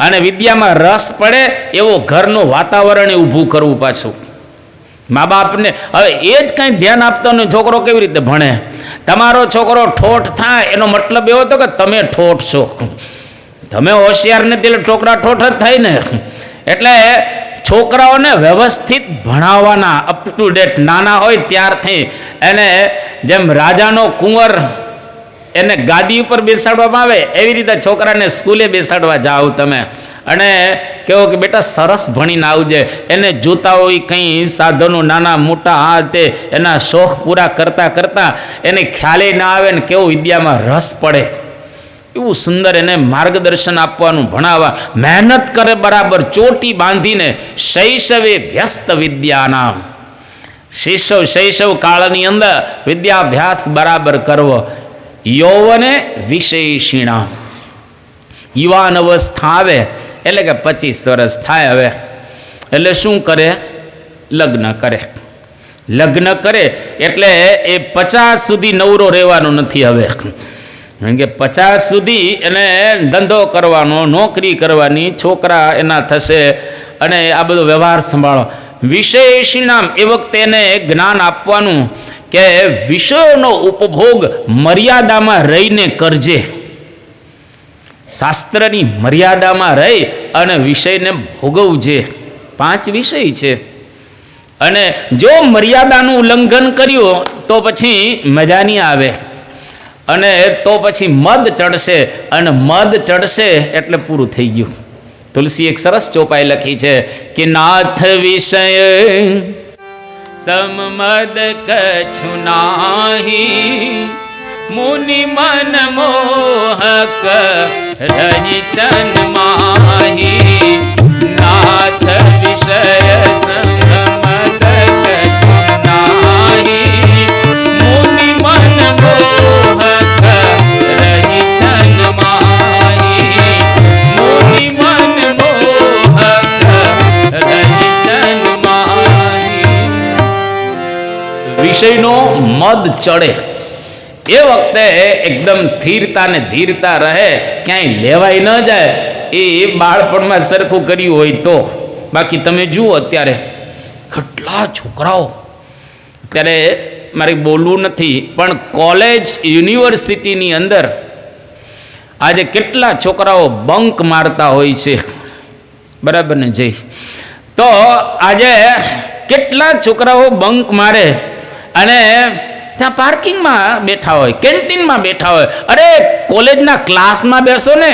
અને વિદ્યામાં રસ પડે એવો ઘરનું વાતાવરણ ઊભું કરવું પાછું મા બાપને. હવે એ જ કંઈ ધ્યાન આપતો નહીં, છોકરો કેવી રીતે ભણે? તમારો છોકરો ઠોઠ થાય એનો મતલબ એવો હતો કે તમે ઠોઠ છો, તમે હોશિયાર નથી એટલે છોકરા ઠોઠ જ થાય ને. એટલે છોકરાઓને વ્યવસ્થિત ભણાવવાના, અપ ટુ ડેટ. નાના હોય ત્યારથી એને જેમ રાજાનો કુંવર એને ગાદી ઉપર બેસાડવામાં આવે એવી રીતે છોકરાને સ્કૂલે બેસાડવા જાઓ તમે, અને કહો કે બેટા સરસ ભણીને આવજે. એને જોતા હોય કંઈ સાધનો નાના મોટા, આ તે એના શોખ પૂરા કરતાં કરતાં એને ખ્યાલે ના આવે ને કેવો વિદ્યામાં રસ પડે. એવું સુંદર એને માર્ગદર્શન આપવાનું, ભણાવવા, મહેનત કરે બરાબર, ચોટી બાંધીને શૈશવે વ્યસ્ત વિદ્યાનામ, શૈશવ કાળની અંદર વિદ્યાભ્યાસ બરાબર કરવો. યૌવને વિશેષિણા, યુવાન અવસ્થા આવે એટલે કે 25 વર્ષ થાય હવે એટલે શું કરે? લગ્ન કરે. લગ્ન કરે એટલે એ 50 સુધી નવરો રહેવાનો નથી હવે, કારણ કે 50 સુધી એને ધંધો કરવાનો, નોકરી કરવાની, છોકરા એના થશે અને આ બધો વ્યવહાર સંભાળો. વિશેષિણામ, એ વખતે એને જ્ઞાન આપવાનું કે વિષયોનો ઉપભોગ મર્યાદામાં રહીને કરજે. શાસ્ત્રની મર્યાદામાં રહી અને વિષયને ભોગવજે. 5 વિષય છે અને જો મર્યાદાનું ઉલ્લંઘન કર્યું તો પછી મજા નહીં આવે અને તો પછી મદ ચડશે અને મદ ચડશે એટલે પૂરું થઈ ગયું. તુલસી એક સરસ ચોપાઈ લખી છે કે નાથ વિષય સમમદ કछु નાહી, મુનિ મન મોહક રહી ચન માહી. નાથ વિષય સમમદ કछु નાહી, મુનિ મન મોહક રહી ચન માહી. મુનિ મન મોહક રહી ચન માહી. વિષયનો મદ ચડે એ વખતે એકદમ સ્થિરતા ને ધીરતા રહે, ક્યાંય લેવાય ન જાય. એ બાળપણમાં સરખું કર્યું હોય તો. બાકી તમે જુઓ અત્યારે કેટલા છોકરાઓ, અત્યારે મારે બોલવું નથી પણ કોલેજ યુનિવર્સિટીની અંદર આજે કેટલા છોકરાઓ બંક મારતા હોય છે, બરાબર ને જઈ? તો આજે કેટલા છોકરાઓ બંક મારે અને ત્યાં પાર્કિંગમાં બેઠા હોય, કેન્ટીનમાં બેઠા હોય. અરે કોલેજના ક્લાસમાં બેસો ને,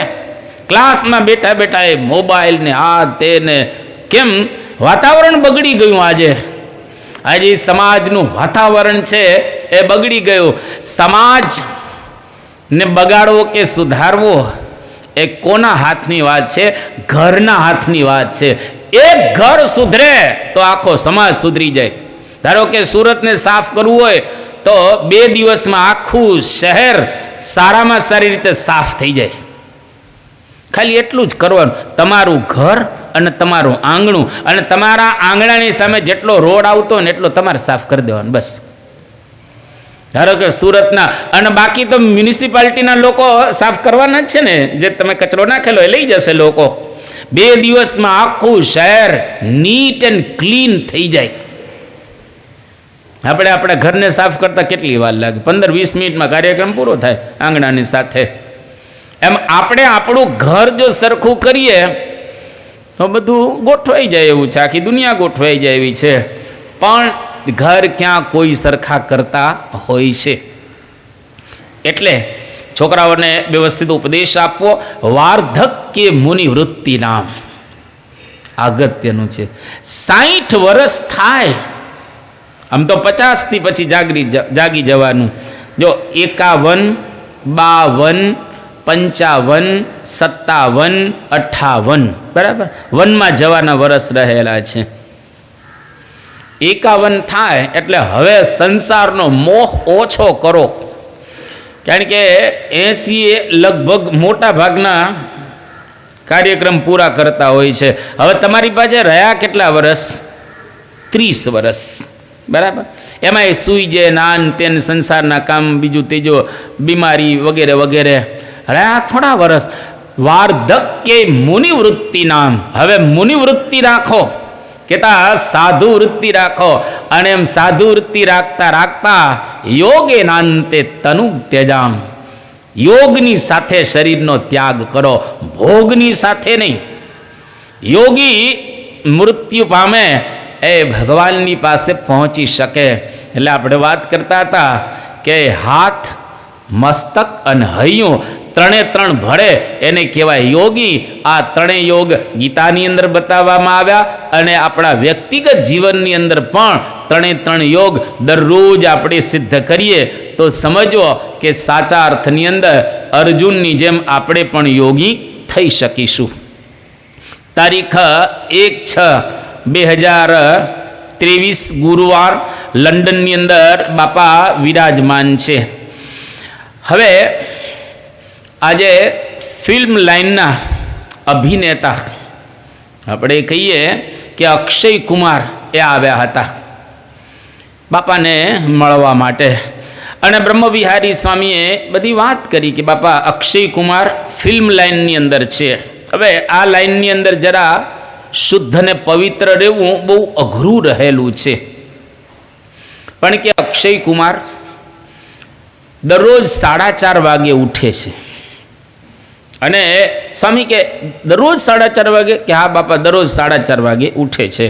ક્લાસમાં બેઠા બેઠા એ મોબાઈલ ને આ તે ને, કેમ? વાતાવરણ બગડી ગયું. આજે સમાજનું વાતાવરણ છે એ બગડી ગયું. સમાજ ને બગાડવો કે સુધારવો એ કોના હાથની વાત છે? ઘરના હાથની વાત છે. એક ઘર સુધરે તો આખો સમાજ સુધરી જાય. ધારો કે સુરતને સાફ કરવું હોય તો 2 દિવસમાં આખું શહેર સારામાં સારી રીતે સાફ થઈ જાય. ખાલી એટલું જ કરવાનું, તમારું ઘર અને તમારું આંગણું, અને તમારા આંગણાની સામે જેટલો રોડ આવતો હોય ને એટલો તમારે સાફ કરી દેવાનો, બસ. ધારો કે સુરતના, અને બાકી તો મ્યુનિસિપાલિટીના લોકો સાફ કરવાના જ છે ને, જે તમે કચરો નાખેલો એ લઈ જશે લોકો. 2 દિવસમાં આખું શહેર નીટ એન્ડ ક્લીન થઈ જાય. આપણે આપણા ઘરને સાફ કરતા કેટલી વાર લાગે? 15-20 મિનિટમાં કાર્યક્રમ પૂરો થાય આંગણાની સાથે. એમ આપણે આપણું ઘર જો સરખું કરીએ તો બધું ગોઠવાઈ જાય એવું છે, આખી દુનિયા ગોઠવાઈ જાય એવી છે. પણ ઘર ક્યાં કોઈ સરખા કરતા હોય છે. એટલે છોકરાઓને વ્યવસ્થિત ઉપદેશ આપવો. વાર્ધક્ય મુનિ વૃત્તિ નામ અગત્યનું છે. 60 વર્ષ થાય, આમ તો 50 થી પછી જાગી જવાનું. જો 51, 52, 55, 57, 58, બરાબર, વનમાં જવાના વર્ષ રહેલા છે. 51 થાય એટલે હવે સંસારનો મોહ ઓછો કરો, કારણ કે 80 લગભગ મોટા ભાગના કાર્યક્રમ પૂરા કરતા હોય છે. હવે તમારી પાસે રહ્યા કેટલા વર્ષ? 30 વર્ષ, બરાબર. એમાં એ સૂઈ જાય, નાન તેન સંસારના કામ, બીજું ત્રીજો બીમારી વગેરે વગેરે, રહ્યા થોડા વર્ષ. વાર્ધક્ય મુનિવૃત્તિ નામ, હવે મુનિવૃત્તિ રાખો, કેતા સાધુ વૃત્તિ રાખો. અને એમ સાધુ વૃત્તિ રાખતા રાખતા યોગે નાંતે તનુ ત્યજામ, યોગની સાથે શરીરનો ત્યાગ કરો, ભોગની સાથે નહીં. યોગી મૃત્યુ પામે એ ભગવાનની પાસે પહોંચી શકે. એટલે આપણે વાત કરતા હતા કે હાથ, મસ્તક અને હૈયું 3 ભળે એને કહેવાય યોગી. આ 3 યોગ ગીતાની અંદર બતાવવામાં આવ્યા અને આપણા વ્યક્તિગત જીવનની અંદર પણ 3 યોગ દરરોજ આપણે સિદ્ધ કરીએ તો સમજો કે સાચા અર્થની અંદર અર્જુનની જેમ આપણે પણ યોગી થઈ શકીશું. તારીખ 1/6/2023 ગુરુવાર લંડનની અંદર બાપા વિરાજમાન છે. હવે આજે ફિલ્મ લાઇનના અભિનેતા આપણે કહીએ કે અક્ષય કુમાર એ આવ્યા હતા બાપાને મળવા માટે, અને બ્રહ્મવિહારી સ્વામીએ બધી વાત કરી કે બાપા અક્ષય કુમાર ફિલ્મ લાઇનની અંદર છે. હવે આ લાઇનની અંદર જરા શુદ્ધ અને પવિત્ર રહેવું બહુ અઘરું રહેલું છે, પણ કે અક્ષય કુમાર દરરોજ 4:30 વાગે ઉઠે છે. અને સ્વામી કે દરરોજ 4:30 વાગે? કે હા બાપા, દરરોજ 4:30 વાગે ઉઠે છે.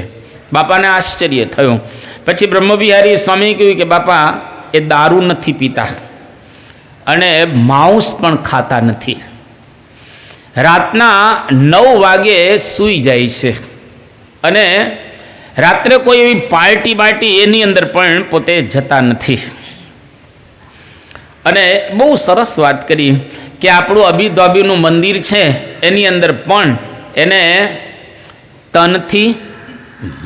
બાપાને આશ્ચર્ય થયું. પછી બ્રહ્મવિહારી સ્વામી કહ્યું કે બાપા એ દારૂ નથી પીતા અને માંસ પણ ખાતા નથી. રાતના 9 વાગે સૂઈ જાય છે અને રાત્રે કોઈ એવી પાર્ટી એની અંદર પણ પોતે જતા નથી. અને બહુ સરસ વાત કરી કે આપણું અભિદ્વાબીનું મંદિર છે એની અંદર પણ એને તનથી,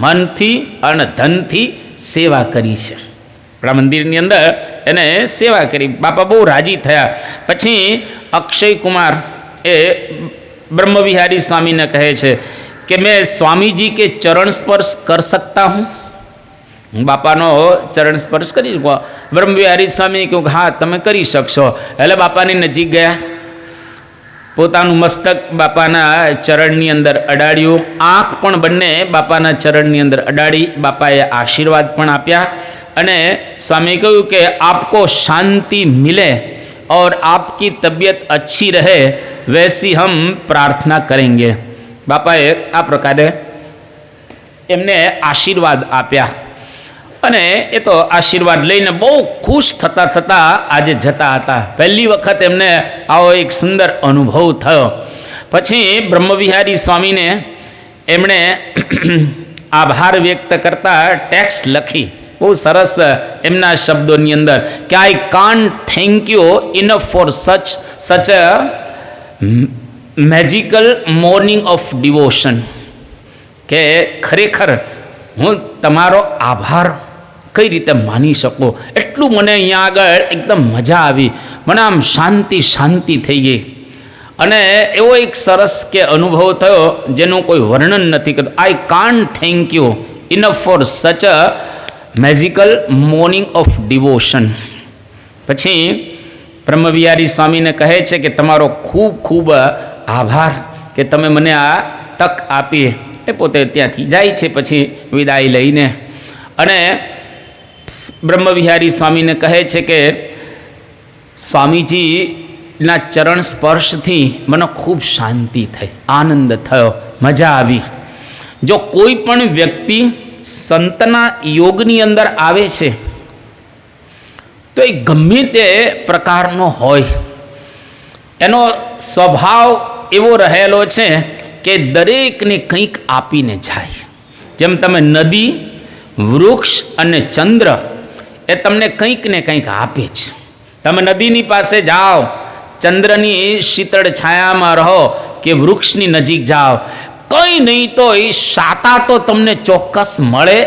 મનથી અને ધનથી સેવા કરી છે. આપણા મંદિરની અંદર એને સેવા કરી. બાપા બહુ રાજી થયા. પછી અક્ષય કુમાર એ બ્રહ્મવિહારી સ્વામીને કહે છે કે મેં સ્વામીજી કે ચરણ સ્પર્શ કર સકતા હું? હું બાપાનો ચરણ સ્પર્શ કરી શકું? બ્રહ્મવિહારી સ્વામી કહ્યું હા તમે કરી શકશો. એટલે બાપાની નજીક ગયા, પોતાનું મસ્તક બાપાના ચરણની અંદર અડાડ્યું, આંખ પણ બંને બાપાના ચરણની અંદર અડાડી બાપાએ આશીર્વાદ પણ આપ્યા. અને સ્વામી કહ્યું કે આપકો શાંતિ મિલે और आपकी तबीयत अच्छी रहे वैसी हम प्रार्थना करेंगे. બાપાએ આ પ્રકારે એમને આશીર્વાદ આપ્યા અને એ તો આશીર્વાદ લઈને બહુ ખુશ થતા થતા આજે જતા હતા. પહેલી વખત એમને આવો એક સુંદર અનુભવ થયો. પછી બ્રહ્મવિહારી સ્વામીને એમણે આભાર વ્યક્ત કરતા ટેક્સ્ટ લખી, બહુ સરસ એમના શબ્દોની અંદર કે I can't thank you enough for such a magical morning of devotion. કે ખરેખર હું તમારો આભાર કઈ રીતે માની શકું, એટલું મને અહીંયા આગળ એકદમ મજા આવી, મને આમ શાંતિ થઈ ગઈ. અને એવો એક સરસ કે અનુભવ થયો જેનું કોઈ વર્ણન નથી કરતું. I can't thank you enough for such a magical morning of devotion. પછી બ્રહ્મવિહારી સ્વામીને કહે છે કે તમારો ખૂબ ખૂબ આભાર કે તમે મને આ તક આપી. એ પોતે ત્યાંથી જાય છે પછી વિદાય લઈને. અને બ્રહ્મવિહારી સ્વામીને કહે છે કે સ્વામીજીના ચરણ સ્પર્શથી મને ખૂબ શાંતિ થઈ, આનંદ થયો, મજા આવી. જો કોઈ પણ વ્યક્તિ સંતના યોગની અંદર આવે છે તો એ ગમે તે પ્રકારનો હોય, એનો સ્વભાવ એવો રહેલો છે કે દરેકને કંઈક આપીને જાય. જેમ તમે નદી, વૃક્ષ અને ચંદ્ર એ તમને કંઈક ને કંઈક આપે છે. તમે નદીની પાસે જાઓ, ચંદ્રની શીતળ છાયામાં રહો કે વૃક્ષની નજીક જાઓ, કંઈ નહીં તો એ શાતા તો તમને ચોક્કસ મળે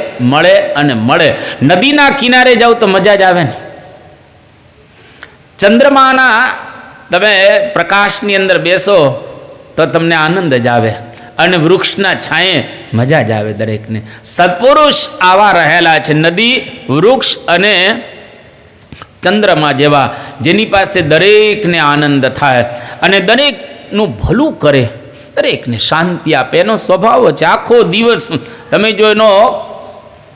અને મળે. નદીના કિનારે જાઓ તો મજા જ આવે ને. ચંદ્રમાના તમે પ્રકાશની અંદર બેસો તો તમને આનંદ જ આવે, અને વૃક્ષના છાંયે મજા જ આવે દરેકને. સત્પુરુષ આવા રહેલા છે, નદી, વૃક્ષ અને ચંદ્રમા જેવા, જેની પાસે દરેકને આનંદ થાય અને દરેકનું ભલું કરે, દરેકને શાંતિ આપે. એનો સ્વભાવ છે. આખો દિવસ તમે જો એનો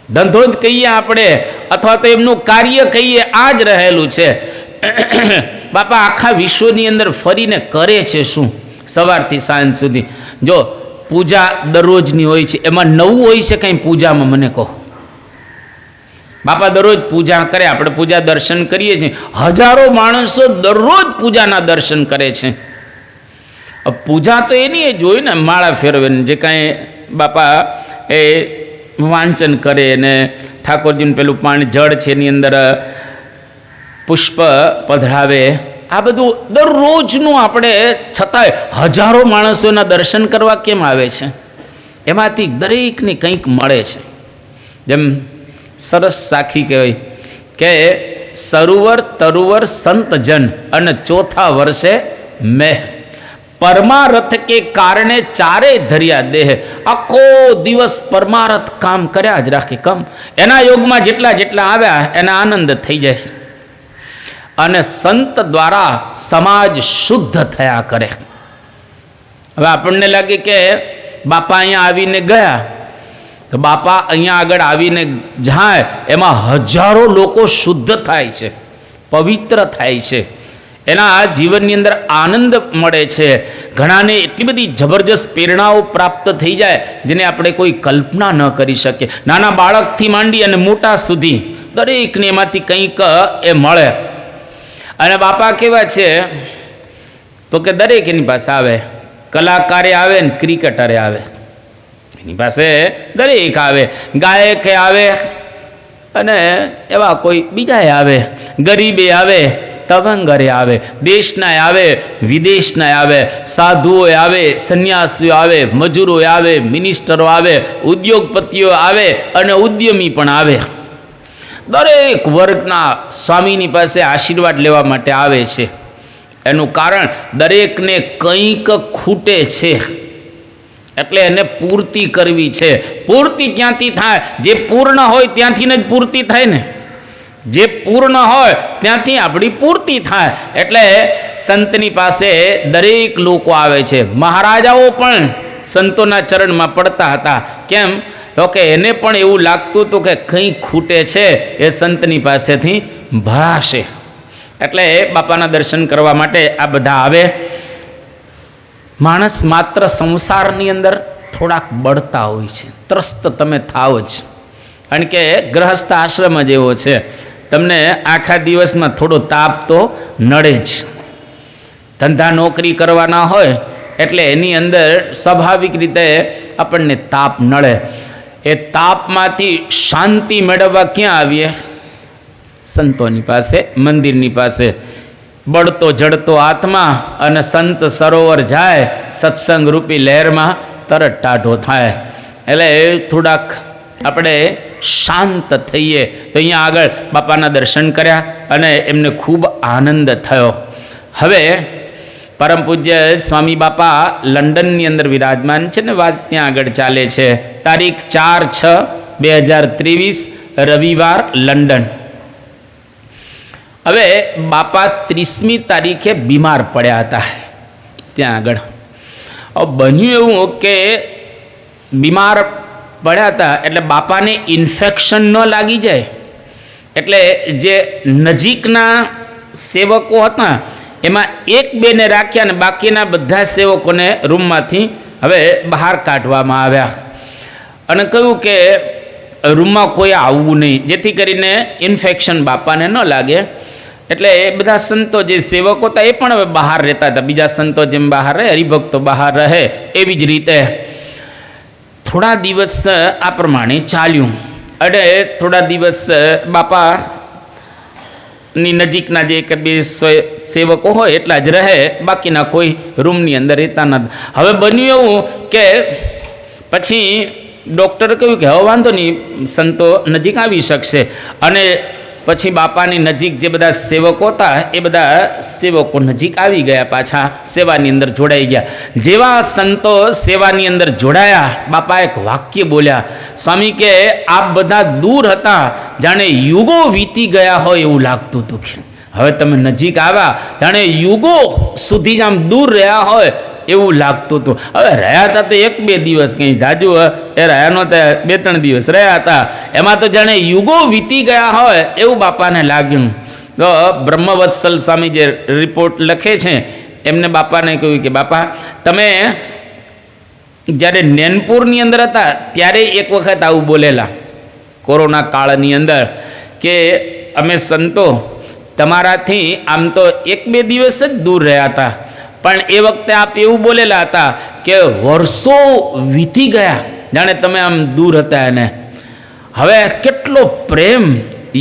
ધંધો જ કહીએ આપણે અથવા તો એમનું કાર્ય કહીએ, આ જ રહેલું છે. બાપા આખા વિશ્વની અંદર ફરીને કરે છે શું? સવારથી સાંજ સુધી. જો પૂજા દરરોજની હોય છે, એમાં નવું હોય છે કંઈ પૂજામાં? મને કહો. બાપા દરરોજ પૂજા કરે, આપણે પૂજા દર્શન કરીએ છીએ, હજારો માણસો દરરોજ પૂજાના દર્શન કરે છે. પૂજા તો એની એ જોઈ ને, માળા ફેરવે ને જે કાંઈ બાપા એ વાંચન કરે ને ઠાકોરજીનું પેલું પાણી જળ છે એની અંદર પુષ્પ પધરાવે આ બધું દરરોજનું આપણે છતાંય હજારો માણસોના દર્શન કરવા કેમ આવે છે? એમાંથી દરેકને કંઈક મળે છે. જેમ સરસ સાખી કહેવાય કે સરોવર તરુવર સંત જન અને ચોથા વર્ષે મેહ, પરમારથ કે કારણે ચારે ધર્યા દેહ. આખો દિવસ પરમારથ કામ કર્યા જ રાખે. કમ એના યોગમાં જેટલા જેટલા આવ્યા એના આનંદ થઈ જાય અને સંત દ્વારા સમાજ શુદ્ધ થયા કરે. હવે આપણને લાગે કે બાપા અહીંયા આવીને ગયા, તો બાપા અહીંયા આગળ આવીને જાય એમાં હજારો લોકો શુદ્ધ થાય છે, પવિત્ર થાય છે, એના જીવનની અંદર આનંદ મળે છે. ઘણાને એટલી બધી જબરજસ્ત પ્રેરણાઓ પ્રાપ્ત થઈ જાય જેને આપણે કોઈ કલ્પના ન કરી શકીએ. નાના બાળકથી માંડી અને મોટા સુધી દરેકને એમાંથી કંઈક એ મળે. અને બાપા કેવા છે તો કે દરેક એની પાસે આવે, કલાકારે આવે ને ક્રિકેટરે આવે, એની પાસે દરેક આવે, ગાયકે આવે અને એવા કોઈ બીજા આવે, ગરીબે આવે, તવંગરે આવે, દેશના આવે, વિદેશના આવે, સાધુઓ આવે, સંન્યાસીઓ આવે, મજૂરો આવે, મિનિસ્ટરો આવે, ઉદ્યોગપતિઓ આવે અને ઉદ્યમી પણ આવે. દરેક વર્ગના સ્વામીની પાસે આશીર્વાદ લેવા માટે આવે છે. એનું કારણ દરેકને કંઈક ખૂટે છે એટલે એને પૂર્તિ કરવી છે. પૂર્તિ ક્યાંથી થાય? જે પૂર્ણ હોય ત્યાંથી જ પૂર્તિ થાય ને. જે પૂર્ણ હોય ત્યાંથી આપણી પૂર્તિ થાય. એટલે સંતની પાસે દરેક લોકો આવે છે. મહારાજાઓ પણ સંતોના ચરણમાં પડતા હતા. કેમ તો કે એને પણ એવું લાગતું હતું કે કંઈ ખૂટે છે, એ સંતની પાસેથી ભરાશે. એટલે બાપાના દર્શન કરવા માટે આ બધા આવે. માણસ માત્ર સંસારની અંદર થોડાક બળતા હોય છે, ત્રસ્ત તમે થાવ જ. કારણ કે ગ્રહસ્થ આશ્રમ જ એવો છે, તમને આખા દિવસમાં થોડો તાપ તો નડે જ. ધંધા નોકરી કરવાના હોય એટલે એની અંદર સ્વાભાવિક રીતે આપણને તાપ નડે. એ તાપમાંથી શાંતિ મેળવવા ક્યાં આવીએ? સંતોની પાસે, મંદિરની પાસે. બળતો જડતો આત્મા અને સંત સરોવર જાય, સત્સંગ રૂપી લહેરમાં તરત ટાઢો થાય. એટલે થોડાક આપણે શાંત થઈએ. તો અહીંયા આગળ બાપાના દર્શન કર્યા અને એમને ખૂબ આનંદ થયો. હવે પરમ પૂજ્ય સ્વામી બાપા લંડનની અંદર વિરાજમાન છે ને વાત ત્યાં આગળ ચાલે છે. તારીખ 4/6/2023 રવિવાર, લંડન. હવે બાપા 30મી તારીખે બીમાર પડ્યા હતા ત્યાં આગળ. બન્યું એવું કે બીમાર પડ્યા હતા એટલે બાપાને ઇન્ફેક્શન ન લાગી જાય એટલે જે નજીકના સેવકો હતા એમાં એક બેને રાખ્યા અને બાકીના બધા સેવકોને રૂમમાંથી હવે બહાર કાઢવામાં આવ્યા અને કહ્યું કે રૂમમાં કોઈ આવવું નહીં, જેથી કરીને ઇન્ફેક્શન બાપાને ન લાગે. એટલે એ બધા સંતો જે સેવકો હતા એ પણ હવે બહાર રહેતા હતા. બીજા સંતો જેમ બહાર રહે, હરિભક્તો બહાર રહે, એવી જ રીતે થોડા દિવસ આ પ્રમાણે ચાલ્યું. અને થોડા દિવસ બાપાની નજીકના જે એક બે સેવકો હોય એટલા જ રહે, બાકીના કોઈ રૂમની અંદર રહેતા નથી. હવે બન્યું એવું કે પછી ડૉક્ટરે કહ્યું કે હવે વાંધો નહીં, સંતો નજીક આવી શકશે. અને પછી બાપાની નજીક જે બધા સેવકો હતા એ બધા સેવકો નજીક આવી ગયા, પાછા સેવાની અંદર જોડાઈ ગયા. જેવા સંતો સેવાની અંદર જોડાયા, બાપા એક વાક્ય બોલ્યા. સ્વામી કે આપ બધા દૂર હતા, જાણે યુગો વીતી ગયા હોય એવું લાગતું હતું. હવે તમે નજીક આવ્યા, જાણે યુગો સુધી જ આમ દૂર રહ્યા હોય એવું લાગતું હતું. હવે રહ્યા હતા તો 1-2 દિવસ, કંઈ જાજુ એ રહ્યા નહોતા, 2-3 દિવસ રહ્યા હતા. એમાં તો જાણે યુગો વીતી ગયા હોય એવું બાપાને લાગ્યું. તો બ્રહ્મવત્સલ સ્વામી જે રિપોર્ટ લખે છે એમને બાપાને કહ્યું કે બાપા તમે જ્યારે નેનપુરની અંદર હતા ત્યારે એક વખત આવું બોલેલા, કોરોના કાળની અંદર, કે અમે સંતો તમારાથી આમ તો 1-2 દિવસ જ દૂર રહ્યા હતા, પણ એ વખતે આપ એવું બોલેલા હતા કે વર્ષો વીતી ગયા, જાણે તમે આમ દૂર હતા એને. હવે કેટલો પ્રેમ,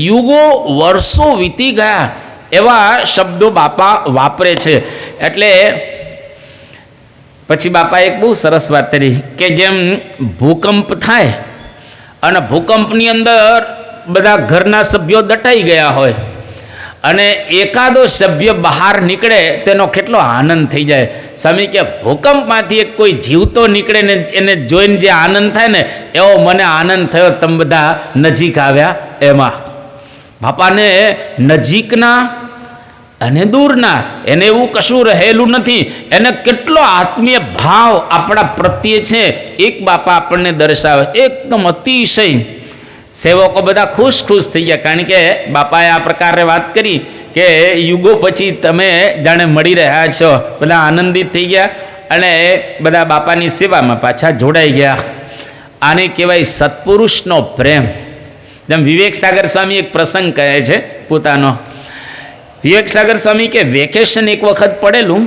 યુગો વર્ષો વીતી ગયા એવા શબ્દો બાપા વાપરે છે. એટલે પછી બાપા એક બહુ સરસ વાત કરી કે જેમ ભૂકંપ થાય અને ભૂકંપની અંદર બધા ઘરના સભ્યો દટાઈ ગયા હોય અને એકાદો સભ્ય બહાર નીકળે તેનો કેટલો આનંદ થઈ જાય. સ્વામી કે ભૂકંપમાંથી એક કોઈ જીવતો નીકળે ને એને જોઈને જે આનંદ થાય ને એવો મને આનંદ થયો તમે બધા નજીક આવ્યા એમાં. બાપાને નજીકના અને દૂરના એને એવું કશું રહેલું નથી. એને કેટલો આત્મીય ભાવ આપણા પ્રત્યે છે એક બાપા આપણને દર્શાવે. એકદમ અતિશય સેવકો બધા ખુશ થઈ ગયા, કારણ કે બાપાએ આ પ્રકારે વાત કરી કે યુગો પછી તમે જાણે મળી રહ્યા છો. બધા આનંદિત થઈ ગયા અને બધા બાપાની સેવામાં પાછા જોડાઈ ગયા. આને કહેવાય સત્પુરુષનો પ્રેમ. જેમ વિવેક સાગર સ્વામી એક પ્રસંગ કહે છે પોતાનો. વિવેક સાગર સ્વામી કે વેકેશન એક વખત પડેલું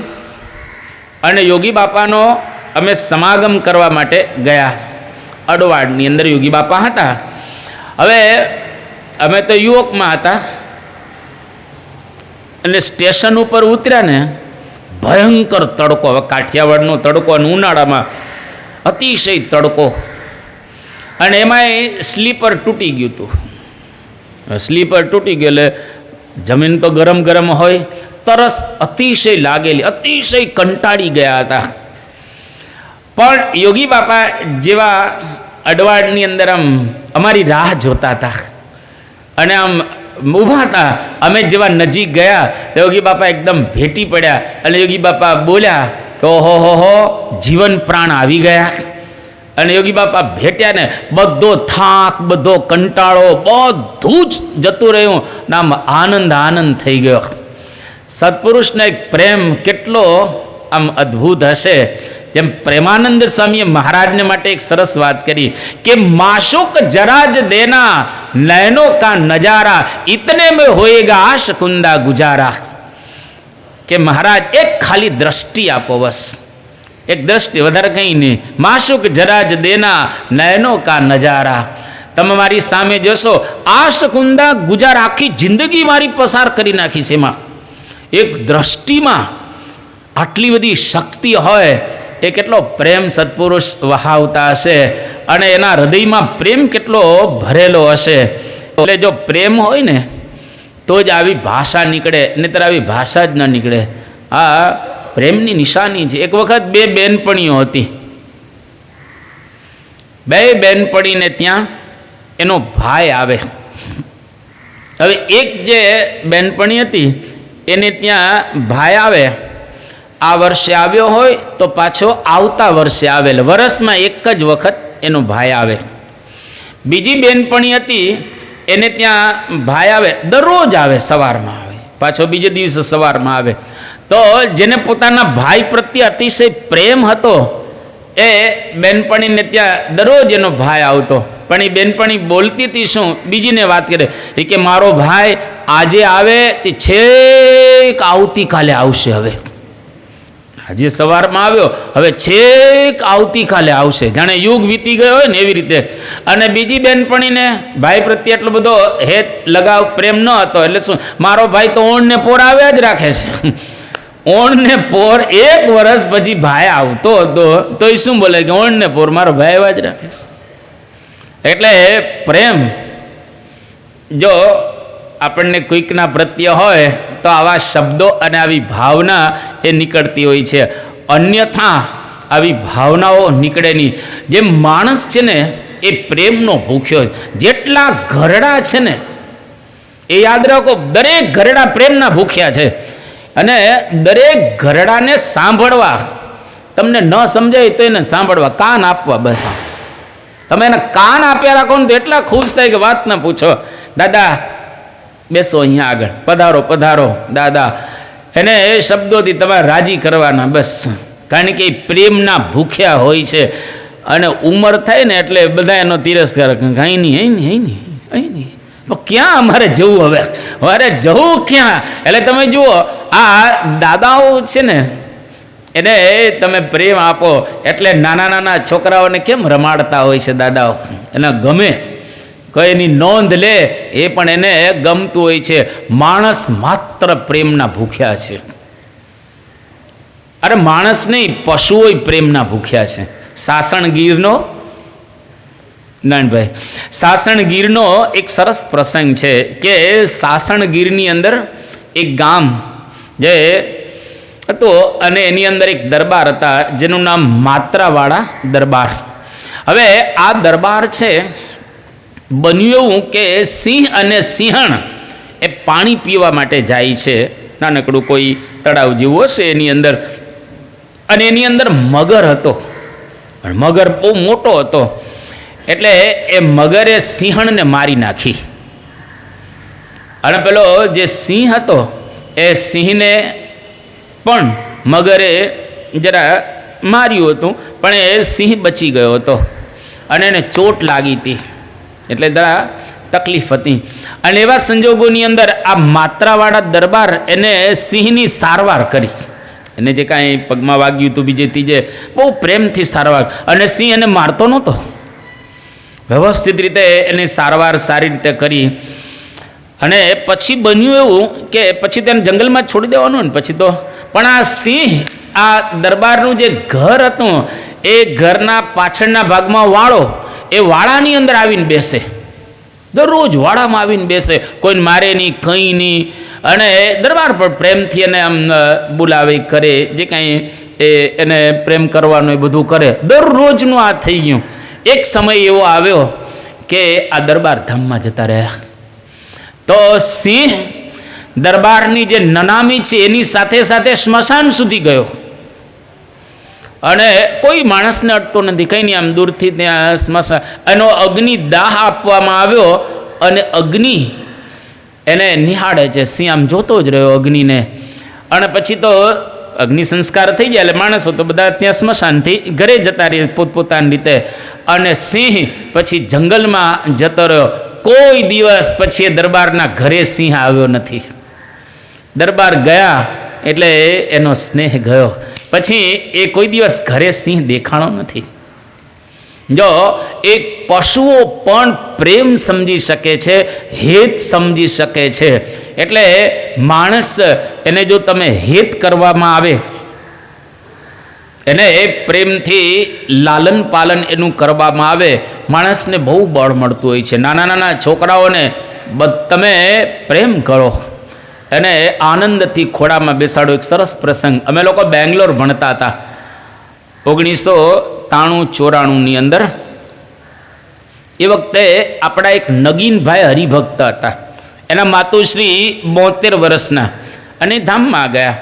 અને યોગી બાપાનો અમે સમાગમ કરવા માટે ગયા. અડવાડની અંદર યોગી બાપા હતા. હવે અમે તો યુવકમાં હતા એટલે સ્ટેશન ઉપર ઉતર્યા ને ભયંકર તડકો. હવે કાઠિયાવાડનો તડકો અને ઉનાળામાં અતિશય તડકો અને એમાંય સ્લીપર તૂટી ગયું હતું. સ્લીપર તૂટી ગયું એટલે જમીન તો ગરમ ગરમ હોય, તરસ અતિશય લાગેલી, અતિશય કંટાળી ગયા હતા. પણ યોગી બાપા જેવા અડવાડની અંદર આમ અમારી રાહ જોતા હતા અને આમ ઊભા હતા. અમે જેવા નજીક ગયા તો યોગી બાપા એકદમ ભેટી પડ્યા અને યોગી બાપા બોલ્યા કે ઓહો હો જીવન પ્રાણ આવી ગયા. અને યોગી બાપા ભેટ્યા ને બધો થાક, બધો કંટાળો બધું જ જતું રહ્યું. આમ આનંદ થઈ ગયો. સત્પુરુષનો એક પ્રેમ કેટલો આમ અદ્ભુત હશે. જેમ પ્રેમાનંદ સ્વામીએ મહારાજને માટે એક સરસ વાત કરી કે માશુક જરા જ દેના નયનો કા નજારા ઇતને में होएगा आश कुंदा गुजारा. કે મહારાજ એક ખાલી દ્રષ્ટિ આપો, બસ એક દ્રષ્ટિ, વધારે કંઈ નહીં. માશુક જરા જ દેના નયનો કા નજારા. તમે મારી સામે જોશો આશ કુંદા ગુજારા, આખી જિંદગી મારી પસાર કરી નાખીશ એમાં. એક દ્રષ્ટિમાં આટલી બધી શક્તિ હોય. એ કેટલો પ્રેમ સત્પુરુષ વહાવતા હશે અને એના હૃદયમાં પ્રેમ કેટલો ભરેલો હશે. એટલે જો પ્રેમ હોય ને તો જ આવી ભાષા નીકળે, નહીતર આવી ભાષા જ ન નીકળે. આ પ્રેમની નિશાની છે. એક વખત બે બેનપણીઓ હતી. બે બેનપણીને ત્યાં એનો ભાઈ આવે. હવે એક જે બેનપણી હતી એને ત્યાં ભાઈ આવે. આ વર્ષે આવ્યો હોય તો પાછો આવતા વર્ષે આવેલ, વર્ષમાં એક જ વખત એનો ભાઈ આવે. બીજી બેનપણી હતી એને ત્યાં ભાઈ આવે, દરરોજ આવે, સવારમાં આવે, પાછો બીજે દિવસે સવારમાં આવે. તો જેને પોતાના ભાઈ પ્રત્યે અતિશય પ્રેમ હતો એ બેનપણીને ત્યાં દરરોજ એનો ભાઈ આવતો. પણ એ બેનપણી બોલતી હતી શું, બીજીને વાત કરે એ કે મારો ભાઈ આજે આવે તે છેક આવતીકાલે આવશે. હવે આજે સવારમાં આવ્યો, હવે છેક આવતીકાલે આવશે, જાણે યુગ વીતી ગયો હોય ને એવી રીતે. અને બીજી બેનપણીને ભાઈ પ્રત્યે એટલો બધો હેત લગાવ પ્રેમ ન હતો એટલે શું, મારો ભાઈ તો ઓણને પોર આવ્યા જ રાખે છે. ઓણને પોર એક વર્ષ પછી ભાઈ આવતો હતો તો એ શું બોલે કે ઓણને પોર મારો ભાઈ આવ્યા જ રાખે છે. એટલે પ્રેમ જો આપણને કોઈકના પ્રત્યે હોય તો આવા શબ્દો અને આવી ભાવના એ નીકળતી હોય છે. અન્યથા આવી ભાવનાઓ નીકળે નહીં. જે માણસ છે ને એ પ્રેમનો ભૂખ્યો, જેટલા ઘરડા છે ને એ યાદ રાખો, દરેક ઘરડા પ્રેમના ભૂખ્યા છે. અને દરેક ઘરડાને સાંભળવા, તમને ન સમજાય તો એને સાંભળવા કાન આપવા. બસ તમે એને કાન આપ્યા રાખો ને તો એટલા ખુશ થાય કે વાત ના પૂછો. દાદા બેસો અહીંયા આગળ, પધારો પધારો દાદા, એને એ શબ્દોથી તમારે રાજી કરવાના બસ. કારણ કે એ પ્રેમના ભૂખ્યા હોય છે. અને ઉંમર થાય ને એટલે બધા એનો તિરસ્કાર, કાંઈ નહીં, અહીં નહીં, અહીં નહીં, ક્યાં અમારે જવું, હવે અમારે જવું ક્યાં. એટલે તમે જુઓ આ દાદાઓ છે ને એને તમે પ્રેમ આપો એટલે નાના નાના છોકરાઓને કેમ રમાડતા હોય છે દાદાઓ, એને ગમે. કોઈ એની નોંધ લે એ પણ એને ગમતું હોય છે. માણસ માત્ર પ્રેમના ભૂખ્યા છે. અરે માણસ નહીં, પશુઓ પ્રેમના ભૂખ્યા છે. સાસણગીરનો નાનભાઈ, સાસણગીરનો એક સરસ પ્રસંગ છે કે સાસણગીરની અંદર એક ગામ જે હતો અને એની અંદર એક દરબાર હતા જેનું નામ માત્રાવાળા દરબાર. હવે આ દરબાર છે, બન્યું એવું કે સિંહ અને સિંહણ એ પાણી પીવા માટે જાય છે. નાનકડું કોઈ તળાવ જેવું હશે એની અંદર, અને એની અંદર મગર હતો. મગર બહુ મોટો હતો એટલે એ મગરે સિંહણને મારી નાખી. અને પેલો જે સિંહ હતો એ સિંહને પણ મગરે જરા માર્યું હતું, પણ એ સિંહ બચી ગયો હતો અને એને ચોટ લાગી હતી એટલે જરા તકલીફ હતી. અને એવા સંજોગોની અંદર આ માત્રાવાળા દરબાર એને સિંહની સારવાર કરી. એને જે કાંઈ પગમાં વાગ્યું હતું બીજે ત્રીજે બહુ પ્રેમથી સારવાર, અને સિંહ એને મારતો નહોતો. વ્યવસ્થિત રીતે એની સારવાર સારી રીતે કરી. અને પછી બન્યું એવું કે પછી તેને જંગલમાં છોડી દેવાનું ને પછી તો, પણ આ સિંહ આ દરબારનું જે ઘર હતું એ ઘરના પાછળના ભાગમાં વાળો, એ વાળાની અંદર આવીને બેસે. દરરોજ વાળામાં આવીને બેસે, કોઈને મારે નહીં, કંઈ નહીં. અને દરબાર પર પ્રેમથી એને આમ બોલાવે કરે, જે કાંઈ એને પ્રેમ કરવાનું એ બધું કરે. દરરોજનું આ થઈ ગયું. એક સમય એવો આવ્યો કે આ દરબાર ધામમાં જતા રહ્યા. તો સિંહ દરબારની જે નનામી છે એની સાથે સાથે સ્મશાન સુધી ગયો, અને કોઈ માણસને અડતો નથી, કંઈ નહીં, આમ દૂરથી ત્યાં સ્મશાન. એનો અગ્નિ દાહ આપવામાં આવ્યો અને અગ્નિ એને નિહાળે છે. સિંહ આમ જોતો જ રહ્યો અગ્નિને. અને પછી તો અગ્નિ સંસ્કાર થઈ જાય એટલે માણસો તો બધા ત્યાં સ્મશાનથી ઘરે જતા રહે પોતપોતાની રીતે. અને સિંહ પછી જંગલમાં જતો રહ્યો. કોઈ દિવસ પછી એ દરબારના ઘરે સિંહ આવ્યો નથી. દરબાર ગયા એટલે એનો સ્નેહ ગયો. પછી એ કોઈ દિવસ ઘરે સિંહ દેખાણો નથી. જો એક પશુઓ પણ પ્રેમ સમજી શકે છે, હેત સમજી શકે છે. એટલે માણસ એને જો તમે હેત કરવામાં આવે, એને પ્રેમથી લાલન પાલન એનું કરવામાં આવે, માણસને બહુ બળ મળતું હોય છે. નાના નાના છોકરાઓને તમે પ્રેમ કરો, એને આનંદથી ખોળામાં બેસાડો. એક સરસ પ્રસંગ, અમે લોકો બેંગ્લોર ભણતા હતા 1993-94ની અંદર. એ વખતે આપણા એક નગીનભાઈ હરિભક્ત હતા. એના માતુશ્રી 72 વર્ષના, અને ધામમાં ગયા.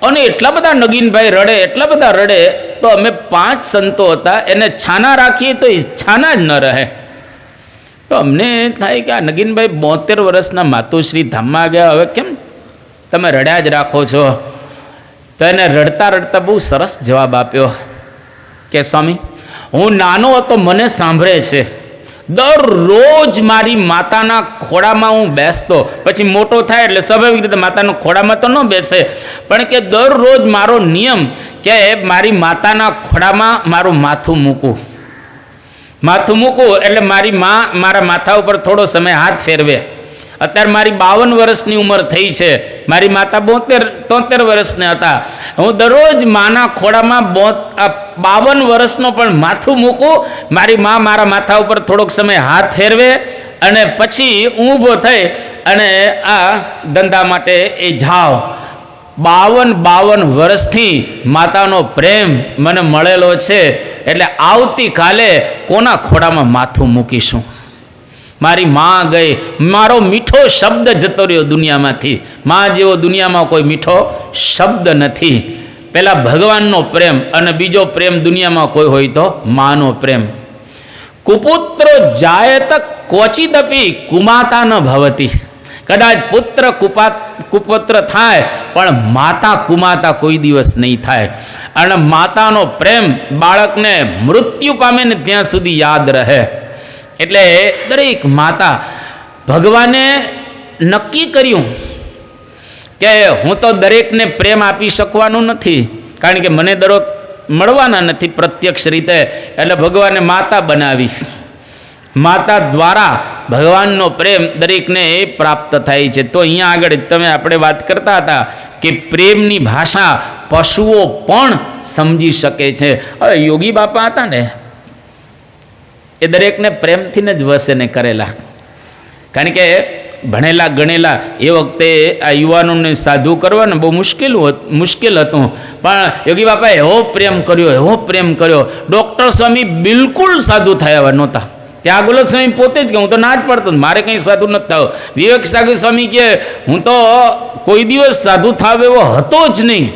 અને એટલા બધા નગીનભાઈ રડે, એટલા બધા રડે, તો અમે 5 સંતો હતા, એને છાના રાખીએ તો એ છાના જ ન રહે. તો અમને થાય કે આ નગીનભાઈ 72 વર્ષના માતુશ્રી ધામમાં ગયા, હવે કેમ તમે રડ્યા જ રાખો છો? તો એને રડતા રડતા બહુ સરસ જવાબ આપ્યો કે સ્વામી, હું નાનો હતો મને સાંભળે છે, દરરોજ મારી માતાના ખોળામાં હું બેસતો. પછી મોટો થાય એટલે સ્વાભાવિક રીતે માતાના ખોળામાં તો ન બેસે, પણ કે દરરોજ મારો નિયમ કે મારી માતાના ખોળામાં મારું માથું મૂકું એટલે મારી મા મારા માથા ઉપર થોડો સમય હાથ ફેરવે. અત્યારે મારી 52 વર્ષની ઉંમર થઈ છે, મારી માતા 73 વર્ષના હતા. હું દરરોજ માના ખોળામાં 52 વર્ષનો પણ માથું મૂકું, મારી મા મારા માથા ઉપર થોડોક સમય હાથ ફેરવે, અને પછી ઊભો થઈ અને આ ધંધા માટે એ જાઓ. 52 વર્ષથી માતાનો પ્રેમ મને મળેલો છે, એટલે આવતીકાલે કોના ખોળામાં માથું મૂકીશું? મારી માં ગઈ, મારો મીઠો શબ્દ જતો રહ્યો દુનિયામાંથી. માં જેવો દુનિયામાં કોઈ મીઠો શબ્દ નથી. પેલા ભગવાનનો પ્રેમ અને બીજો પ્રેમ દુનિયામાં કોઈ હોય તો માનો પ્રેમ. કુપુત્રો જાયત ક્વચિદપી કુમાતા ન ભવતી. કદાચ પુત્ર કુપુત્ર થાય પણ માતા કુમાતા કોઈ દિવસ નહીં થાય. અને માતાનો પ્રેમ બાળકને મૃત્યુ પામે ને ત્યાં સુધી યાદ રહે. એટલે દરેક માતા, ભગવાને નક્કી કર્યું કે હું તો દરેકને પ્રેમ આપી શકવાનું નથી, કારણ કે મને દરેક મળવાના નથી પ્રત્યક્ષ રીતે. એટલે ભગવાને માતા બનાવી. માતા દ્વારા ભગવાનનો પ્રેમ દરેકને પ્રાપ્ત થાય છે. તો અહીંયા આગળ તમે આપણે વાત કરતા હતા કે પ્રેમની ભાષા પશુઓ પણ સમજી શકે છે. હવે યોગી બાપા હતા ને એ દરેકને પ્રેમથી જ વસેને કરેલા, કારણ કે ભણેલા ગણેલા એ વખતે આ યુવાનોને સાધુ કરવાને બહુ મુશ્કેલ હતું, પણ યોગી બાપાએ એવો પ્રેમ કર્યો. ડૉક્ટર સ્વામી બિલકુલ સાધુ થયા નહોતા. ત્યાં ગોલક સ્વામી પોતે જ કે હું તો ના જ પડતો, મારે કંઈ સાધુ નથી થયો. વિવેક સાગર સ્વામી કે હું તો કોઈ દિવસ સાધુ થાવ એવો હતો જ નહીં,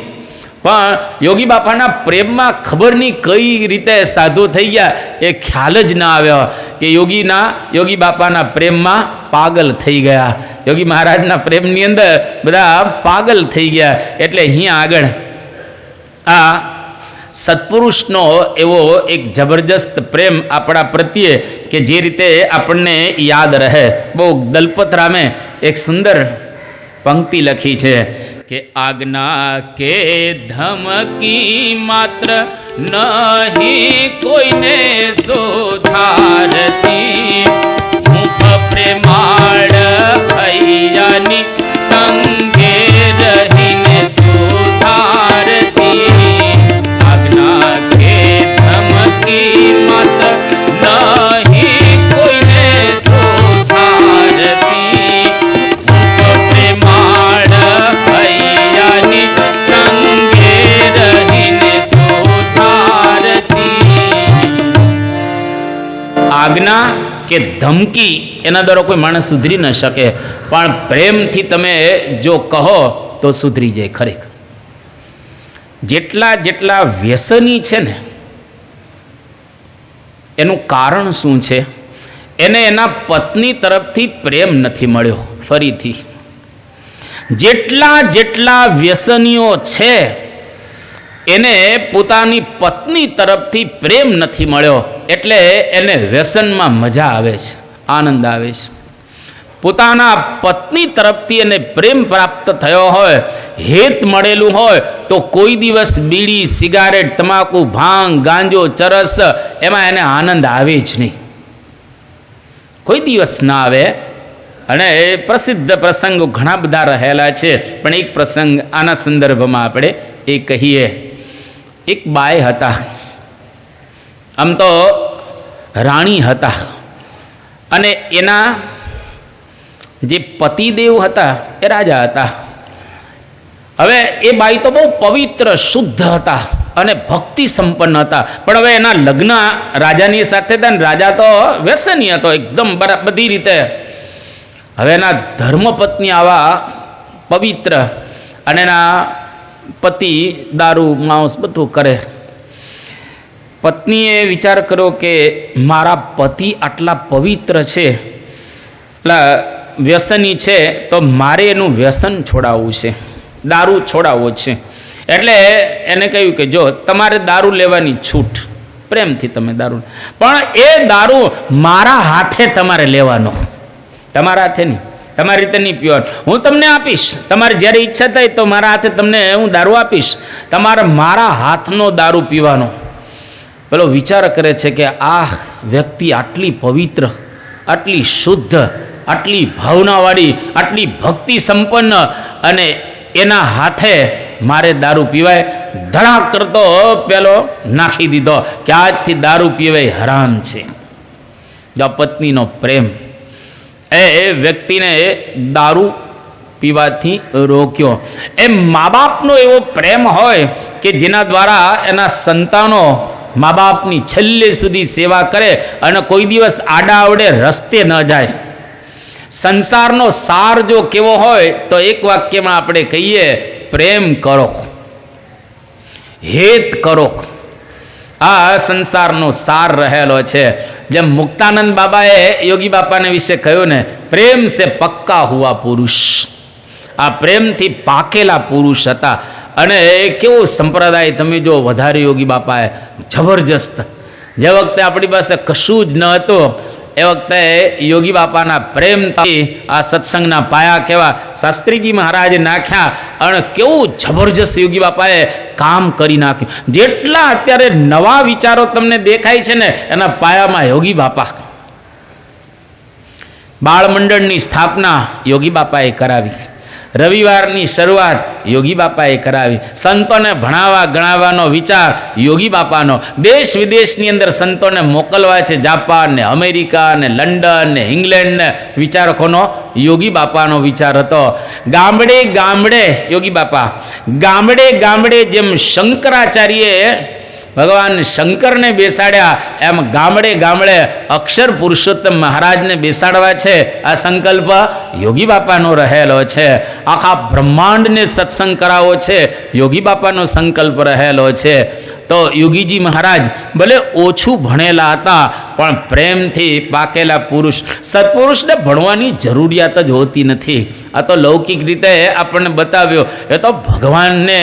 પણ યોગી બાપાના પ્રેમમાં ખબર નહીં કઈ રીતે સાધુ થઈ ગયા એ ખ્યાલ જ ના આવ્યો કે યોગી બાપાના પ્રેમમાં પાગલ થઈ ગયા. યોગી મહારાજના પ્રેમની અંદર બધા પાગલ થઈ ગયા. એટલે અહીંયા આગળ આ સત્પુરુષનો એવો એક જબરજસ્ત પ્રેમ આપણા પ્રત્યે કે જે રીતે આપણને યાદ રહે. બહુ દલપતરામે એક સુંદર પંક્તિ લખી છે કે આજ્ઞા કે ધમકી માત્ર નહીં કોઈને સુધારતી, હૂંફ પ્રેમાળ હૈયાની સંગે રહીને સુધારતી. આજ્ઞા કે ધમકી માત્ર નહીં કોઈને સુધારતી, હૂંફ પ્રેમાળ હૈયાની સંગે રહીને સુધારતી. આજ્ઞા કે ધમકી એના દ્વારા કોઈ માણસ સુધરી ન શકે, પણ પ્રેમથી તમે જો કહો તો સુધરી જાય. ખરેખર જેટલા વ્યસની છે ને એનું કારણ શું છે? એને એના પત્ની તરફથી પ્રેમ નથી મળ્યો. ફરીથી જેટલા વ્યસનીઓ છે એને પોતાની પત્ની તરફથી પ્રેમ નથી મળ્યો, એટલે એને વ્યસનમાં મજા આવે છે, આનંદ આવે છે. પોતાના પત્ની તરફથી એને પ્રેમ પ્રાપ્ત થયો હોય, હેત મળેલું હોય, તો કોઈ દિવસ બીડી, સિગારેટ, તમાકુ, ભાંગ, ગાંજો, ચરસ એમાં એને આનંદ આવે જ નહીં, કોઈ દિવસ ના આવે. અને પ્રસિદ્ધ પ્રસંગો ઘણા બધા રહેલા છે, પણ એક પ્રસંગ આના સંદર્ભમાં આપણે એ કહીએ. એક બાઈ હતા, આમ તો રાણી હતા, અને એના જે પતિદેવ હતા એ રાજા હતા. હવે એ બાઈ તો બહુ પવિત્ર શુદ્ધ હતા અને ભક્તિ સંપન્ન હતા, પણ હવે એના લગ્ન રાજાની સાથે હતા ને રાજા તો વ્યસની હતો એકદમ બધી રીતે. હવે એના ધર્મપત્ની આવા પવિત્ર અને એના પતિ દારૂ માંસ બધું કરે. પત્નીએ વિચાર કર્યો કે મારા પતિ આટલા પવિત્ર છે, એટલા વ્યસની છે, તો મારે એનું વ્યસન છોડાવવું છે, દારૂ છોડાવવો છે. એટલે એને કહ્યું કે જો તમારે દારૂ લેવાની છૂટ, પ્રેમથી તમે દારૂ, પણ એ દારૂ મારા હાથે તમારે લેવાનો, તમારા હાથે નહીં, તમારી રીતે નહીં પીવાનું. હું તમને આપીશ, તમારે જ્યારે ઈચ્છા થાય તો મારા હાથે તમને હું દારૂ આપીશ, તમારે મારા હાથનો દારૂ પીવાનો. પેલો વિચાર કરે છે કે આ વ્યક્તિ આટલી પવિત્ર, આટલી શુદ્ધ, આટલી ભાવનાવાળી, આટલી ભક્તિ સંપન્ન, અને એના હાથે મારે દારૂ પીવાય? ધડાક કરતો પેલો નાખી દીધો કે આજથી દારૂ પીવાય હરામ છે. જો પત્નીનો પ્રેમ એ વ્યક્તિને દારૂ પીવાથી રોક્યો. એ મા બાપનો એવો પ્રેમ હોય કે જેના દ્વારા એના સંતાનો મા બાપની છેલ્લે સુધી સેવા કરે અને કોઈ દિવસ આડા આવડે રસ્તે ન જાય. સંસારનો સાર જો કેવો હોય તો એક વાક્યમાં આપણે કહીએ, પ્રેમ કરો, હેત કરો. આ સંસારનો સાર રહેલો છે. જેમ મુક્તાનંદ બાબાએ યોગી બાપાને વિશે કહ્યું ને, પ્રેમ સે પક્કા હુઆ પુરુષ. આ પ્રેમથી પાકેલા પુરુષ હતા. અને કેવો સંપ્રદાય તમે જો વધારે યોગી બાપાએ જબરજસ્ત. જે વખતે આપણી પાસે કશું જ ન હતું એ વખતે યોગી બાપાના પ્રેમથી આ સત્સંગના પાયા કેવા શાસ્ત્રીજી મહારાજે નાખ્યા, અને કેવું જબરજસ્ત યોગી બાપાએ કામ કરી નાખ્યું. જેટલા અત્યારે નવા વિચારો તમને દેખાય છે ને એના પાયામાં યોગી બાપા. બાળ મંડળની સ્થાપના યોગી બાપાએ કરાવી, રવિવારની શરૂઆત યોગી બાપાએ કરાવી, સંતોને ભણાવવા ગણાવવાનો વિચાર યોગી બાપાનો, દેશ વિદેશની અંદર સંતોને મોકલવા છે, જાપાન ને અમેરિકા ને લંડન ને ઇંગ્લેન્ડ ને વિચાર કોનો? યોગી બાપાનો વિચાર હતો. ગામડે ગામડે યોગી બાપા, ગામડે ગામડે જેમ શંકરાચાર્યએ ભગવાન શંકરને બેસાડ્યા એમ ગામડે ગામડે અક્ષર પુરુષોત્તમ મહારાજને બેસાડવા છે. આ સંકલ્પ યોગી બાપાનો રહેલો છે. આખા બ્રહ્માંડને સત્સંગ કરાવો છે, યોગી બાપાનો સંકલ્પ રહેલો છે. તો યોગીજી મહારાજ ભલે ઓછું ભણેલા હતા પણ પ્રેમથી પાકેલા પુરુષ. સત્પુરુષને ભણવાની જરૂરિયાત જ હોતી નથી. આ તો લૌકિક રીતે આપણને બતાવ્યો, એ તો ભગવાનને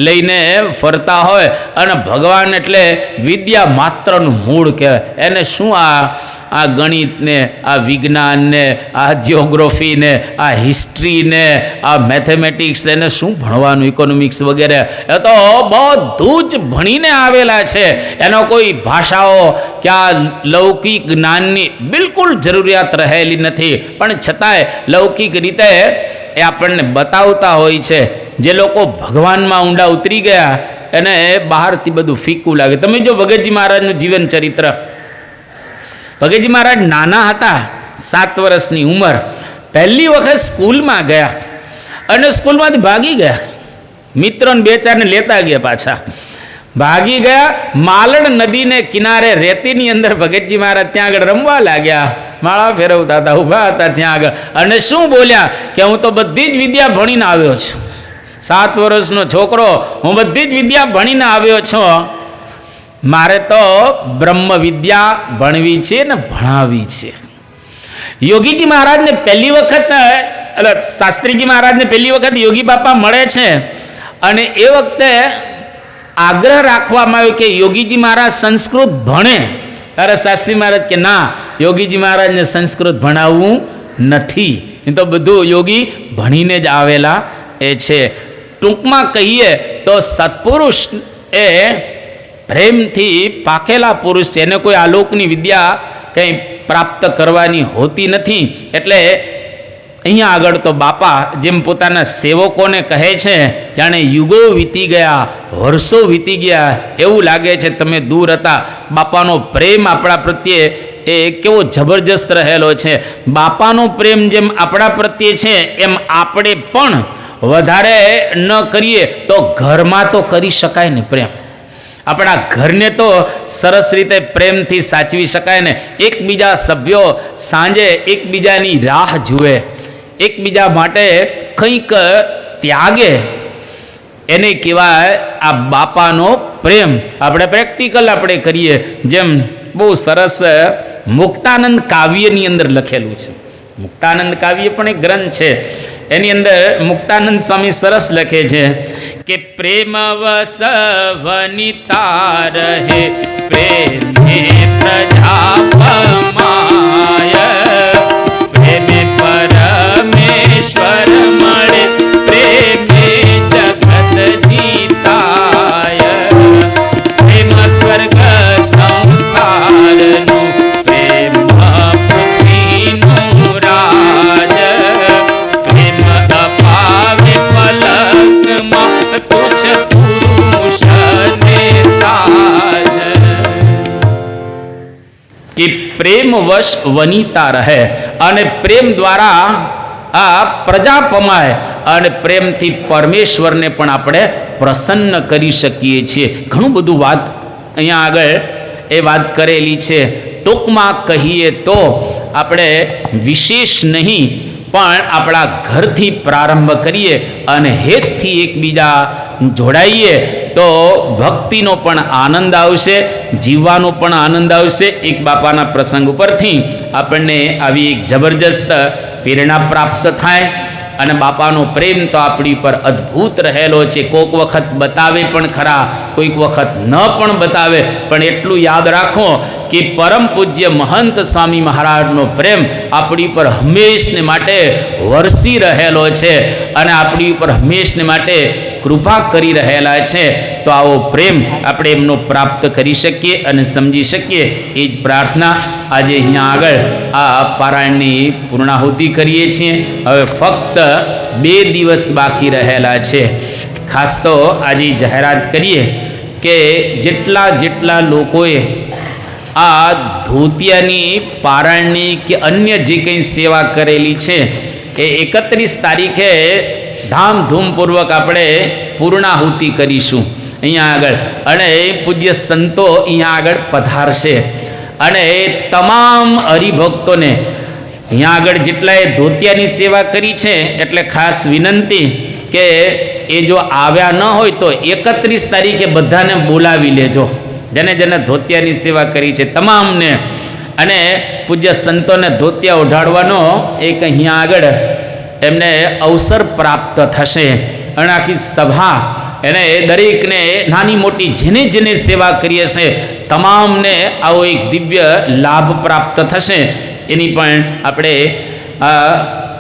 લઈને ફરતા હોય અને ભગવાન એટલે વિદ્યા માત્રનું મૂળ કહેવાય. એને શું આ ગણિતને, આ વિજ્ઞાનને, આ જિયોગ્રાફીને, આ હિસ્ટ્રીને, આ મેથેમેટિક્સ, એને શું ભણવાનું, ઇકોનોમિક્સ વગેરે? એ તો બધું જ ભણીને આવેલા છે. એનો કોઈ ભાષાઓ કે આ લૌકિક જ્ઞાનની બિલકુલ જરૂરિયાત રહેલી નથી. પણ છતાંય લૌકિક રીતે એ આપણને બતાવતા હોય છે. જે લોકો ભગવાનમાં ઊંડા ઉતરી ગયા એને બહારથી બધું ફીકું લાગે. તમે જો ભગતજી મહારાજનું જીવન ચરિત્ર, ભગતજી મહારાજ નાના હતા, 7 વર્ષની ઉંમર, પહેલી વખત સ્કૂલમાં ગયા અને સ્કૂલમાંથી ભાગી ગયા. મિત્રોને 2-4 ને લેતા ગયા, પાછા ભાગી ગયા. માલણ નદીને કિનારે રેતીની અંદર ભગતજી મહારાજ ત્યાં આગળ રમવા લાગ્યા. માળા ફેરવતા હતા, ઊભા હતા ત્યાં આગળ, અને શું બોલ્યા કે હું તો બધી જ વિદ્યા ભણીને આવ્યો છું. 7 વર્ષનો છોકરો, હું બધી જ વિદ્યા ભણીને આવ્યો છું. મારે તો બ્રહ્મ વિદ્યા ભણવી છે ને ભણાવી છે. યોગીજી મહારાજને પહેલી વખત, એટલે શાસ્ત્રીજી મહારાજને પહેલી વખત યોગી બાપા મળે છે અને એ વખતે આગ્રહ રાખવામાં આવ્યો કે યોગીજી મહારાજ સંસ્કૃત ભણે. ત્યારે શાસ્ત્રી મહારાજ કે ના, યોગીજી મહારાજને સંસ્કૃત ભણાવવું નથી, એ તો બધું યોગી ભણીને જ આવેલા એ છે. ટૂંકમાં કહીએ તો સત્પુરુષ એ પ્રેમથી પાકેલા પુરુષ છે. એને કોઈ આલોકની વિદ્યા કંઈ પ્રાપ્ત કરવાની હોતી નથી. એટલે અહીંયા આગળ તો બાપા જેમ પોતાના સેવકોને કહે છે, જાણે યુગો વીતી ગયા, વર્ષો વીતી ગયા એવું લાગે છે, તમે દૂર હતા. બાપાનો પ્રેમ આપણા પ્રત્યે એ કેવો જબરજસ્ત રહેલો છે. બાપાનો પ્રેમ જેમ આપણા પ્રત્યે છે એમ આપણે પણ વધારે ન કરીએ તો ઘરમાં તો કરી શકાય ને પ્રેમ. આપણા ઘરને તો સરસ રીતે પ્રેમથી સાચવી શકાય ને. એકબીજા સભ્યો સાંજે એકબીજાની રાહ જુએ, એકબીજા માટે કંઈક ત્યાગે, એને કહેવાય આ બાપાનો પ્રેમ. આપણે પ્રેક્ટિકલ આપણે કરીએ, જેમ બહુ સરસ મુક્તાનંદ કાવ્યની અંદર લખેલું છે. મુક્તાનંદ કાવ્ય પણ એક ગ્રંથ છે. એની અંદર મુક્તાનંદ સ્વામી સરસ લખે છે કે પ્રેમ વસ વનિતા રહે, પ્રેમે પ્રજા પમાય, પ્રેમે પરમેશ્વર મળે, પ્રેમે જગત જીતાય, પ્રેમ સ્વર્ગ સંસારનું, પ્રેમ પૃથ્વીનું રાજ, પ્રેમ અપાવે પલકમાં તુચ્છ પુરુષ ને તાજ. કે પ્રેમ વશ વનિતા રહે, અને પ્રેમ દ્વારા આ પ્રજા પમાય, અને પ્રેમથી પરમેશ્વરને પણ આપણે પ્રસન્ન કરી શકીએ છીએ. ઘણું બધું વાત અહીંયા આગળ એ વાત કરેલી છે. ટૂંકમાં કહીએ તો આપણે વિશેષ નહીં પણ આપણા ઘરથી પ્રારંભ કરીએ અને હેતથી એકબીજા જોડાઈએ તો ભક્તિનો પણ આનંદ આવશે, જીવવાનો પણ આનંદ આવશે. એક બાપાના પ્રસંગ ઉપરથી આપણને આવી એક જબરજસ્ત પ્રેરણા પ્રાપ્ત થાય. અને બાપાનો પ્રેમ તો આપણી પર અદ્ભુત રહેલો છે. કોઈક વખત બતાવે પણ ખરા, કોઈક વખત ન પણ બતાવે, પણ એટલું યાદ રાખો કે પરમ પૂજ્ય મહંત સ્વામી મહારાજનો પ્રેમ આપણી પર હંમેશને માટે વરસી રહેલો છે અને આપણી ઉપર હંમેશને માટે કૃપા કરી રહેલા છે. તો આવો પ્રેમ આપણે એમનો પ્રાપ્ત કરી શકીએ અને સમજી શકીએ, એ જ પ્રાર્થના. આજે અહીંયા આગળ આ પારાયણની પૂર્ણાહુતિ કરીએ છીએ. હવે ફક્ત 2 દિવસ બાકી રહેલા છે. ખાસ તો આજે જાહેરાત કરીએ કે જેટલા લોકોએ આ ધોતિયાની પારાયણની કે અન્ય જે કંઈ સેવા કરેલી છે એ 31 તારીખે ધામધૂમપૂર્વક આપણે પૂર્ણાહુતિ કરીશું અહીંયા આગળ. અને પૂજ્ય સંતો અહીંયા આગળ પધારશે અને તમામ હરિભક્તોને અહીંયા આગળ જેટલાએ ધોતિયાની સેવા કરી છે એટલે ખાસ વિનંતી કે એ જો આવ્યા ન હોય તો 31 તારીખે બધાને બોલાવી લેજો, જેને ધોતિયાની સેવા કરી છે તમામને. અને પૂજ્ય સંતોને ધોતિયા ઓઢાડવાનો એક અહીંયા આગળ એમને અવસર પ્રાપ્ત થશે. અને આખી સભા એને દરેકને નાની મોટી જેને સેવા કરી હશે તમામને આવો એક દિવ્ય લાભ પ્રાપ્ત થશે. એની પણ આપણે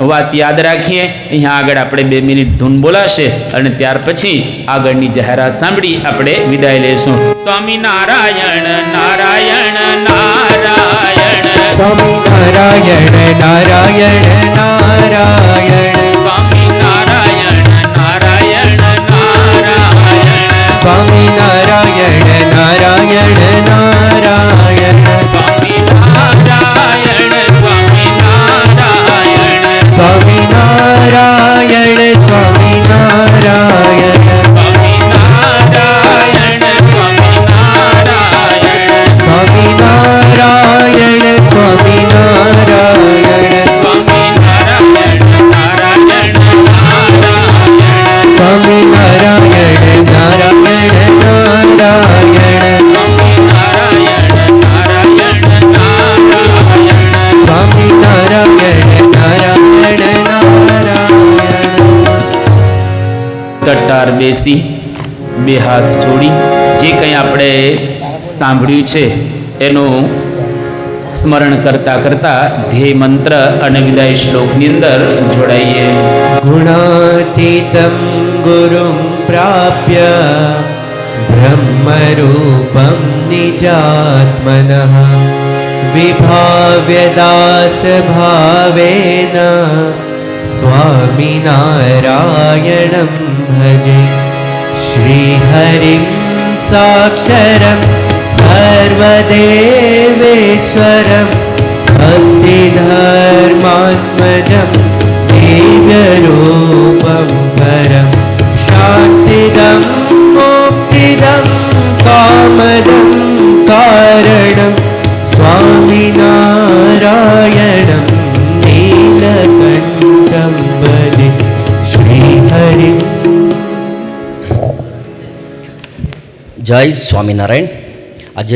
વાત યાદ રાખીએ. અહીંયા આગળ આપણે 2 મિનિટ ધૂન બોલાશે અને ત્યાર પછી આગળની જાહેરાત સાંભળી આપણે વિદાય લઈશું. સ્વામી નારાયણ નારાયણ નારાયણ, સ્વામી નારાયણ નારાયણ નારાયણ, સ્વામી નારાયણ નારાયણ નારાયણ, સ્વામી નારાયણ નારાયણ નારાયણ, સ્વામી નારાયણ સ્વામી નારાયણ, સ્વામી નારાયણ સ્વામી નારાયણ, સ્વામી નારાયણ સ્વામી નારાયણ, સ્વામી નારાયણ સ્વામી નારાયણ, સ્વામી નારાયણ નારાયણ નારાયણ, સ્વામી નારાયણ નારાયણ નારાયણ, સ્વામી નારાયણ નારાયણ નારાયણ, સ્વામી નારાયણ નારાયણ નારાયણ. કટાર બેસી 2 હાથ જોડી જે કંઈ આપણે સાંભળ્યું છે એનું સ્મરણ કરતા કરતા ધ્યેય મંત્ર અને વિદાય શ્લોકની અંદર જોડાઈએ. ગુણાતીતમ ગુરું પ્રાપ્ય બ્રહ્મરૂપં નિજાત્મનઃ વિભાવ્ય દાસ ભાવેન સ્વામિનારાયણં ભજે. શ્રીહરિં સાક્ષરં સર્વદેવેશ્વરં ભક્તિધર્માત્મજં દિવ્યરૂપં પરમ શાંતિદં મુક્તિદં કામદં કારણં સ્વામિનારાયણં નીલકંઠં ભજે. શ્રીહરિ. જય સ્વામિનારાયણ. આજે